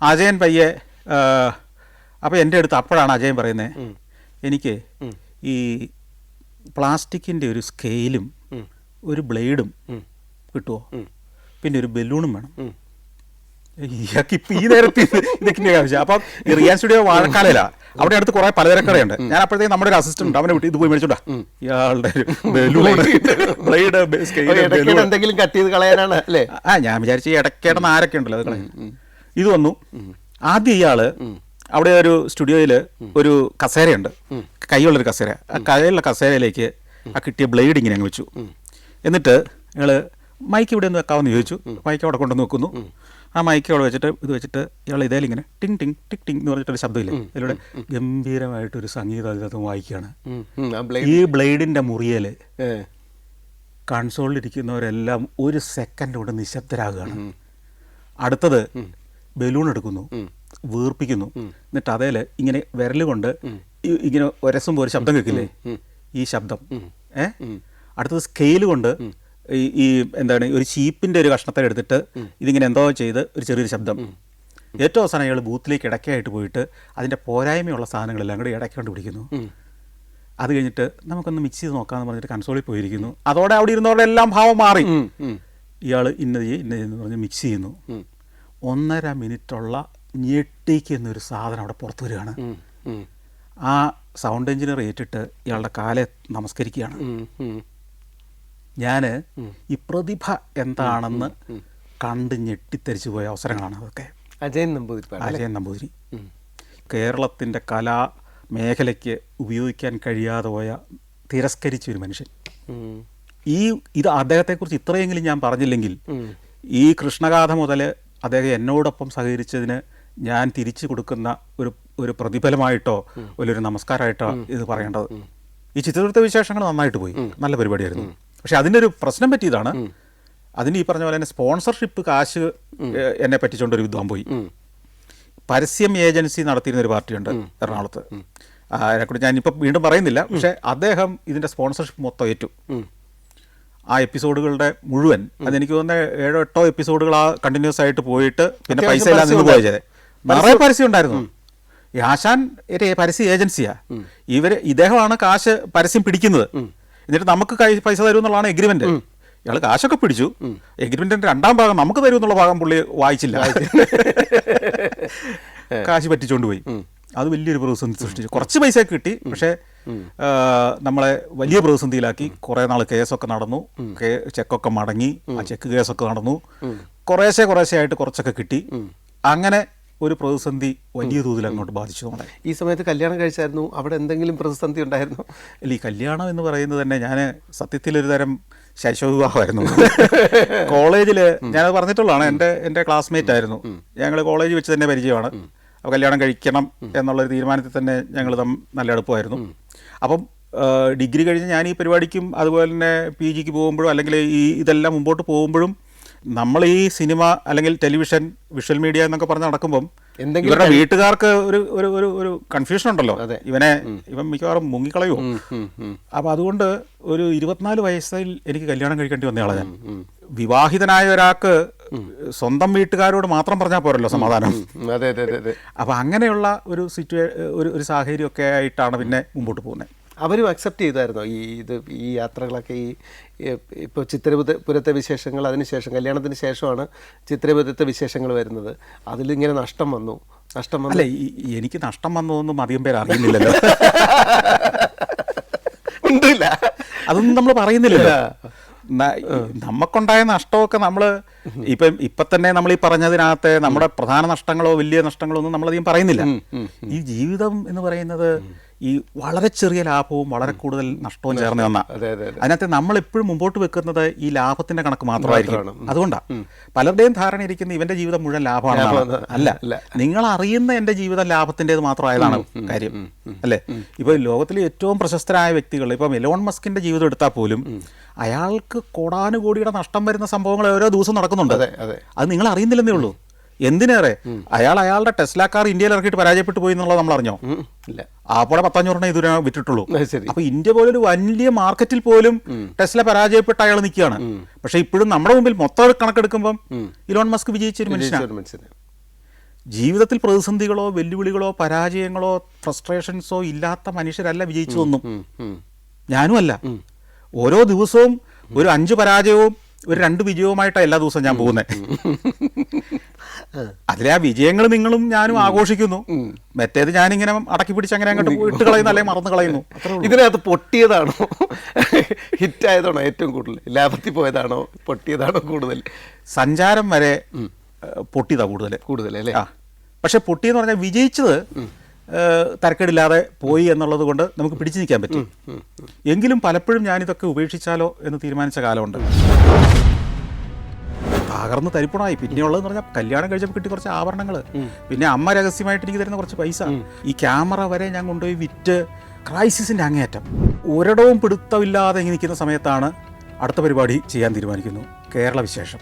അജയൻ പയ്യെ അപ്പോൾ എൻ്റെ അടുത്ത് അപ്പോഴാണ് അജയൻ പറയുന്നത്, എനിക്ക് ഈ പ്ലാസ്റ്റിക്കിൻ്റെ ഒരു സ്കെയിലും ഒരു ബ്ലേഡും കിട്ടുമോ, പിന്നെ ഒരു ബലൂണും വേണം. ഇയാൾക്ക് ഇപ്പം ഈ നേരത്തെ ഇതൊക്കെ ആവശ്യം. അപ്പം ഈ റിയാൻ സ്റ്റുഡിയോ വാഴക്കാലയിലാണ്. അവിടെ അടുത്ത് കുറെ പലചരക്കടയുണ്ട്. ഞാൻ അപ്പോഴത്തേക്ക് നമ്മുടെ ഒരു അസിസ്റ്റന്റ് ഉണ്ട്, അവനെ വിട്ട് ഇത് പോയി മേടിച്ചോണ്ടാ ഇയാളുടെ എന്തെങ്കിലും കട്ട് ചെയ്ത് കളയാനാണ് അല്ലേ. ഞാൻ വിചാരിച്ചു ഇടയ്ക്കേടുന്ന ആരൊക്കെ ഉണ്ടല്ലോ അത് കളയാൻ. ഇത് വന്നു. ആദ്യം ഇയാള് അവിടെ ഒരു സ്റ്റുഡിയോയിൽ ഒരു കസേരയുണ്ട്, കൈയുള്ളൊരു കസേര. ആ കൈയുള്ള കസേരയിലേക്ക് ആ കിട്ടിയ ബ്ലേഡ് ഇങ്ങനെ അങ്ങ് വെച്ചു. എന്നിട്ട് ഇയാള് മൈക്ക് ഇവിടെ ഒന്ന് വെക്കാമെന്ന് ചോദിച്ചു. മൈക്ക് അവിടെ കൊണ്ടുവന്ന് വെക്കുന്നു. ആ മൈക്ക് അവിടെ വെച്ചിട്ട് ഇത് വെച്ചിട്ട് ഇയാൾ ഇതേലിങ്ങനെ ടിങ് ടിങ് ടിക് ടിങ് എന്ന് പറഞ്ഞിട്ടൊരു ശബ്ദമില്ലേ, ഇതിലൂടെ ഗംഭീരമായിട്ടൊരു സംഗീതം വായിക്കുകയാണ്. ഈ ബ്ലേഡിന്റെ മുറിയല് കൺസോളിലിരിക്കുന്നവരെല്ലാം ഒരു സെക്കൻഡ് കൊണ്ട് നിശബ്ദരാകുകയാണ്. അടുത്തത് ബലൂൺ എടുക്കുന്നു, വീർപ്പിക്കുന്നു. എന്നിട്ട് അതേല് ഇങ്ങനെ വിരൽ കൊണ്ട് ഇങ്ങനെ ഒരസുമ്പോൾ ഒരു ശബ്ദം കേൾക്കില്ലേ, ഈ ശബ്ദം. അടുത്തത് സ്കെയിൽ കൊണ്ട് ഈ എന്താണ് ഒരു ചീപ്പിൻ്റെ ഒരു കഷ്ണത്തെ എടുത്തിട്ട് ഇതിങ്ങനെ എന്തോ ചെയ്ത് ഒരു ചെറിയൊരു ശബ്ദം. ഏറ്റവും അവസാനം അയാൾ ബൂത്തിലേക്ക് ഇടയ്ക്കായിട്ട് പോയിട്ട് അതിൻ്റെ പോരായ്മയുള്ള സാധനങ്ങളെല്ലാം കൂടെ ഇടയ്ക്ക് കണ്ടുപിടിക്കുന്നു. അത് കഴിഞ്ഞിട്ട് നമുക്കൊന്ന് മിക്സ് ചെയ്ത് നോക്കാമെന്ന് പറഞ്ഞിട്ട് കൺസോളിൽ പോയിരിക്കുന്നു. അതോടെ അവിടെ ഇരുന്നവരുടെ എല്ലാം ഭാവം മാറി. ഇയാൾ ഇന്നത് പറഞ്ഞ് മിക്സ് ചെയ്യുന്നു. 1.5 മിനിറ്റുള്ള ഞെട്ടിക്കുന്നൊരു സാധനം അവിടെ പുറത്തു വരികയാണ്. ആ സൗണ്ട് എഞ്ചിനീയർ ഏറ്റിട്ട് ഇയാളുടെ കാലെ നമസ്കരിക്കുകയാണ്. ഞാൻ ഈ പ്രതിഭ എന്താണെന്ന് കണ്ട് ഞെട്ടിത്തരിച്ചു പോയ അവസരങ്ങളാണ് അതൊക്കെ. അജയൻ നമ്പൂതിരി കേരളത്തിൻ്റെ കലാ മേഖലയ്ക്ക് ഉപയോഗിക്കാൻ കഴിയാതെ പോയ തിരസ്കരിച്ചൊരു മനുഷ്യൻ. ഇത് അദ്ദേഹത്തെക്കുറിച്ച് ഇത്രയെങ്കിലും ഞാൻ പറഞ്ഞില്ലെങ്കിൽ ഈ കൃഷ്ണഗാഥ മുതൽ അദ്ദേഹം എന്നോടൊപ്പം സഹകരിച്ചതിന് ഞാൻ തിരിച്ചു കൊടുക്കുന്ന ഒരു പ്രതിഫലമായിട്ടോ ഒരു നമസ്കാരമായിട്ടോ ഇത് പറയേണ്ടത്. ഈ ചിത്രവൃത്ത വിശേഷങ്ങൾ നന്നായിട്ട് പോയി, നല്ല പരിപാടിയായിരുന്നു. പക്ഷെ അതിൻ്റെ ഒരു പ്രശ്നം പറ്റിയതാണ്, അതിന് ഈ പറഞ്ഞ പോലെ തന്നെ സ്പോൺസർഷിപ്പ് കാശ് എന്നെ പറ്റിച്ചുകൊണ്ടൊരു വിദ്വാൻ പോയി. പരസ്യം ഏജൻസി നടത്തിയിരുന്ന ഒരു പാർട്ടിയുണ്ട് എറണാകുളത്ത്. അതിനെക്കുറിച്ച് ഞാനിപ്പോൾ വീണ്ടും പറയുന്നില്ല. പക്ഷേ അദ്ദേഹം ഇതിൻ്റെ സ്പോൺസർഷിപ്പ് മൊത്തം ഏറ്റു. ആ എപ്പിസോഡുകളുടെ മുഴുവൻ, അതെനിക്ക് തോന്നുന്ന 7-8 എപ്പിസോഡുകൾ ആ കണ്ടിന്യൂസ് ആയിട്ട് പോയിട്ട് പിന്നെ പൈസ എല്ലാം നിന്ന് പോയത്. നിറയെ പരസ്യം ഉണ്ടായിരുന്നു. ഈ ആശാൻ ഒരു പരസ്യ ഏജൻസിയാ. ഇദ്ദേഹമാണ് കാശ് പരസ്യം പിടിക്കുന്നത്. എന്നിട്ട് നമുക്ക് പൈസ തരും എന്നുള്ളതാണ് എഗ്രിമെന്റ്. ഇയാൾ കാശൊക്കെ പിടിച്ചു, എഗ്രിമെന്റിന്റെ 2ാം ഭാഗം നമുക്ക് തരും എന്നുള്ള ഭാഗം പുള്ളി വായിച്ചില്ല, കാശ് പറ്റിച്ചോണ്ട് പോയി. അത് വലിയൊരു പ്രതിസന്ധി സൃഷ്ടിച്ചു. കുറച്ച് പൈസ കിട്ടി, പക്ഷേ നമ്മളെ വലിയ പ്രതിസന്ധിയിലാക്കി. കുറേ നാൾ കേസൊക്കെ നടന്നു, ചെക്കൊക്കെ മടങ്ങി, ആ ചെക്ക് കേസൊക്കെ നടന്നു. കുറേശ്ശെ ആയിട്ട് കുറച്ചൊക്കെ കിട്ടി. അങ്ങനെ ഒരു പ്രതിസന്ധി വലിയ തോതിൽ അങ്ങോട്ട് ബാധിച്ചു നമ്മളെ. ഈ സമയത്ത് കല്യാണം കഴിച്ചായിരുന്നു, അവിടെ എന്തെങ്കിലും പ്രതിസന്ധി ഉണ്ടായിരുന്നു? അല്ല, ഈ കല്യാണം എന്ന് പറയുന്നത് തന്നെ ഞാൻ സത്യത്തിലൊരു തരം ശൈശവവിവാഹമായിരുന്നു. കോളേജിൽ ഞാനത് പറഞ്ഞിട്ടുള്ളതാണ്, എൻ്റെ ക്ലാസ്മേറ്റ് ആയിരുന്നു. ഞങ്ങൾ കോളേജിൽ വെച്ച് തന്നെ പരിചയമാണ്. അപ്പോൾ കല്യാണം കഴിക്കണം എന്നുള്ളൊരു തീരുമാനത്തിൽ തന്നെ ഞങ്ങൾ നല്ല അടുപ്പമായിരുന്നു. അപ്പം ഡിഗ്രി കഴിഞ്ഞ് ഞാൻ ഈ പരിപാടിക്കും അതുപോലെ തന്നെ PG പോകുമ്പോഴും അല്ലെങ്കിൽ ഇതെല്ലാം മുമ്പോട്ട് പോകുമ്പോഴും നമ്മൾ ഈ സിനിമ അല്ലെങ്കിൽ ടെലിവിഷൻ, വിഷ്വൽ മീഡിയ എന്നൊക്കെ പറഞ്ഞ് നടക്കുമ്പം ഇവരുടെ വീട്ടുകാർക്ക് ഒരു കൺഫ്യൂഷൻ ഉണ്ടല്ലോ, ഇവൻ മിക്കവാറും മുങ്ങിക്കളയുമോ. അപ്പം അതുകൊണ്ട് ഒരു 24 വയസ്സിൽ എനിക്ക് കല്യാണം കഴിക്കേണ്ടി വന്നയാളാണ് ഞാൻ. വിവാഹിതനായ ഒരാൾക്ക് സ്വന്തം വീട്ടുകാരോട് മാത്രം പറഞ്ഞാൽ പോരല്ലോ സമാധാനം. അതെ അതെ അതെ അതെ. അപ്പോൾ അങ്ങനെയുള്ള ഒരു ഒരു സാഹചര്യമൊക്കെ ആയിട്ടാണ് പിന്നെ മുമ്പോട്ട് പോകുന്നത്. അവരും അക്സെപ്റ്റ് ചെയ്തായിരുന്നോ ഈ യാത്രകളൊക്കെ? ഇപ്പോൾ ചിത്രപുരത്തെ വിശേഷങ്ങൾ, അതിനുശേഷം കല്യാണത്തിന് ശേഷമാണ് ചിത്രപുരത്തെ വിശേഷങ്ങൾ വരുന്നത്. അതിലിങ്ങനെ നഷ്ടം വന്നു. അല്ല, എനിക്ക് നഷ്ടം വന്നതൊന്നും അധികം പേര് അറിയുന്നില്ലല്ലോ. ഉണ്ടില്ല, അതൊന്നും നമ്മൾ പറയുന്നില്ലല്ലോ. നമുക്കുണ്ടായ നഷ്ടമൊക്കെ നമ്മൾ ഇപ്പം തന്നെ നമ്മൾ ഈ പറഞ്ഞതിനകത്ത് നമ്മുടെ പ്രധാന നഷ്ടങ്ങളോ വലിയ നഷ്ടങ്ങളോ ഒന്നും നമ്മളധികം പറയുന്നില്ല. ഈ ജീവിതം എന്ന് പറയുന്നത് ഈ വളരെ ചെറിയ ലാഭവും വളരെ കൂടുതൽ നഷ്ടവും ചേർന്ന് വന്ന, അതിനകത്ത് നമ്മൾ എപ്പോഴും മുമ്പോട്ട് വെക്കുന്നത് ഈ ലാഭത്തിന്റെ കണക്ക് മാത്രമായിരിക്കും. അതുകൊണ്ടാണ് പലരുടെയും ധാരണ ഇരിക്കുന്ന ഇവന്റെ ജീവിതം മുഴുവൻ ലാഭമാണ്. അല്ല, നിങ്ങൾ അറിയുന്ന എന്റെ ജീവിതം ലാഭത്തിൻ്റെത് മാത്രമായതാണ് കാര്യം, അല്ലേ? ഇപ്പൊ ലോകത്തിലെ ഏറ്റവും പ്രശസ്തരായ വ്യക്തികൾ, ഇപ്പം എലോൺ മസ്കിന്റെ ജീവിതം എടുത്താൽ പോലും അയാൾക്ക് കോടാനുകോടിയുടെ നഷ്ടം വരുന്ന സംഭവങ്ങൾ ഓരോ ദിവസം നടക്കുന്നുണ്ട്. അത് നിങ്ങൾ അറിയുന്നില്ലെന്നേ ഉള്ളൂ. എന്തിനേറെ, അയാളുടെ ടെസ്ല കാർ ഇന്ത്യയിൽ ഇറക്കിയിട്ട് പരാജയപ്പെട്ടു പോയി എന്നുള്ളത് നമ്മൾ അറിഞ്ഞോ? ഇല്ല. ആപ്പോടെ 500 ഇതുവരെ വിറ്റിട്ടുള്ളൂ. അപ്പൊ ഇന്ത്യ പോലെ ഒരു വലിയ മാർക്കറ്റിൽ പോലും ടെസ്ല പരാജയപ്പെട്ട് അയാൾ നിൽക്കുകയാണ്. പക്ഷെ ഇപ്പോഴും നമ്മുടെ മുമ്പിൽ മൊത്തം കണക്കെടുക്കുമ്പോൾ ഇലോൺ മസ്ക് വിജയിച്ചൊരു മനുഷ്യനാണ്. ജീവിതത്തിൽ പ്രതിസന്ധികളോ വെല്ലുവിളികളോ പരാജയങ്ങളോ ഫ്രസ്ട്രേഷൻസോ ഇല്ലാത്ത മനുഷ്യരല്ല വിജയിച്ചതൊന്നും. ഞാനും അല്ല. ഓരോ ദിവസവും ഒരു 5 പരാജയവും ഒരു 2 വിജയവുമായിട്ടാണ് എല്ലാ ദിവസവും ഞാൻ പോകുന്നത്. അതിലെ ആ വിജയങ്ങൾ നിങ്ങളും ഞാനും ആഘോഷിക്കുന്നു. മറ്റേത് ഞാനിങ്ങനെ അടക്കി പിടിച്ച് അങ്ങനെ അങ്ങോട്ട് ഇട്ട് കളയുന്നു, അല്ലെങ്കിൽ മറന്നു കളയുന്നു. ഇതിനകത്ത് പൊട്ടിയതാണോ ഹിറ്റായതാണോ ഏറ്റവും കൂടുതൽ? ലാഭത്തിൽ പോയതാണോ പൊട്ടിയതാണോ കൂടുതൽ? സഞ്ചാരം വരെ പൊട്ടിയതാ കൂടുതൽ അല്ലേ? പക്ഷെ പൊട്ടിയെന്ന് പറഞ്ഞാൽ വിജയിച്ചത് തരക്കേടില്ലാതെ പോയി എന്നുള്ളത് കൊണ്ട് നമുക്ക് പിടിച്ചു നിൽക്കാൻ പറ്റും. എങ്കിലും പലപ്പോഴും ഞാനിതൊക്കെ ഉപേക്ഷിച്ചാലോ എന്ന് തീരുമാനിച്ച കാലമുണ്ട്. തകർന്ന് തരിപ്പണമായി. പിന്നെയുള്ളതെന്ന് പറഞ്ഞാൽ കല്യാണം കഴിച്ചപ്പോൾ കിട്ടി കുറച്ച് ആഭരണങ്ങൾ, പിന്നെ അമ്മ രഹസ്യമായിട്ട് എനിക്ക് തരുന്ന കുറച്ച് പൈസ, ഈ ക്യാമറ വരെ ഞാൻ കൊണ്ടുപോയി വിറ്റ് ക്രൈസിസിൻ്റെ അങ്ങേയറ്റം. ഒരിടവും പിടുത്തമില്ലാതെ ഇങ്ങനെ നിൽക്കുന്ന സമയത്താണ് അടുത്ത പരിപാടി ചെയ്യാൻ തീരുമാനിക്കുന്നു, കേരള വിശേഷം.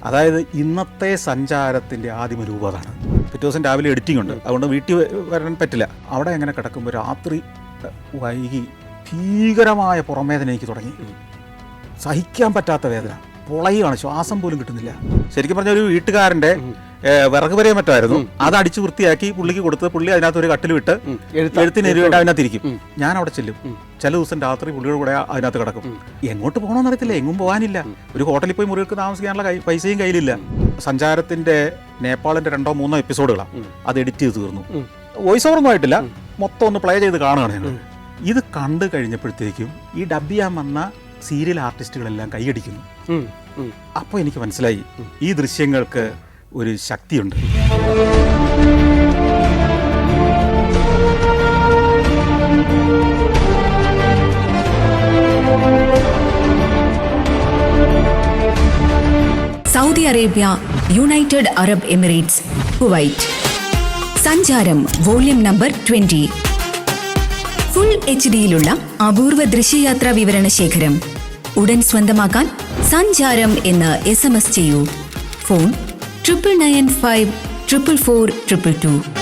അതായത് ഇന്നത്തെ സഞ്ചാരത്തിൻ്റെ ആദ്യമ രൂപം അതാണ്. പിറ്റേ ദിവസം രാവിലെ എഡിറ്റിംഗ് ഉണ്ട്, അതുകൊണ്ട് വീട്ടിൽ വരാൻ പറ്റില്ല. അവിടെ എങ്ങനെ കിടക്കുമ്പോൾ രാത്രി വൈകി ഭീകരമായ പുറംവേദന എനിക്ക് തുടങ്ങി. സഹിക്കാൻ പറ്റാത്ത വേദന, പൊളയുകയാണ്, ശ്വാസം പോലും കിട്ടുന്നില്ല. ശരിക്കും പറഞ്ഞ ഒരു വീട്ടുകാരൻ്റെ വിറക് വരെയും മറ്റായിരുന്നു. അത് അടിച്ച് വൃത്തിയാക്കി പുള്ളിക്ക് കൊടുത്ത് പുള്ളി അതിനകത്ത് ഒരു കട്ടിൽ വിട്ട് എഴുത്തിന് എരുവേണ്ട അതിനകത്തിരിക്കും. ഞാൻ അവിടെ ചെല്ലും. ചില ദിവസം രാത്രി പുള്ളിയുടെ കൂടെ അതിനകത്ത് കിടക്കും. എങ്ങോട്ട് പോകണമെന്ന് അറിയത്തില്ല, എങ്ങും പോകാനില്ല. ഒരു ഹോട്ടലിൽ പോയി മുറികൾക്ക് താമസിക്കാനുള്ള പൈസയും കയ്യിലില്ല. സഞ്ചാരത്തിന്റെ നേപ്പാളിന്റെ 2 3 എപ്പിസോഡുകളാണ്. അത് എഡിറ്റ് ചെയ്ത് തീർന്നു. വോയിസ് ഓവർ ഒന്നും ആയിട്ടില്ല, മൊത്തം ഒന്ന് പ്ലേ ചെയ്ത് കാണുകയാണ് ഞങ്ങൾ. ഇത് കണ്ടു കഴിഞ്ഞപ്പോഴത്തേക്കും ഈ ഡബ് ചെയ്യാൻ വന്ന സീരിയൽ ആർട്ടിസ്റ്റുകളെല്ലാം കൈയടിക്കുന്നു. അപ്പോൾ എനിക്ക് മനസ്സിലായി ഈ ദൃശ്യങ്ങൾക്ക് ഒരു ശക്തിയുണ്ട്. Saudi Arabia, United Arab Emirates, Kuwait. സഞ്ചാരം വോള്യം നമ്പർ 20. ഫുൾ HD-യിലുള്ള അപൂർവ ദൃശ്യയാത്രാ വിവരണ ശേഖരം ഉടൻ സ്വന്തമാക്കാൻ സഞ്ചാരം എന്ന് SMS ചെയ്യൂ. ഫോൺ 9995 444 222.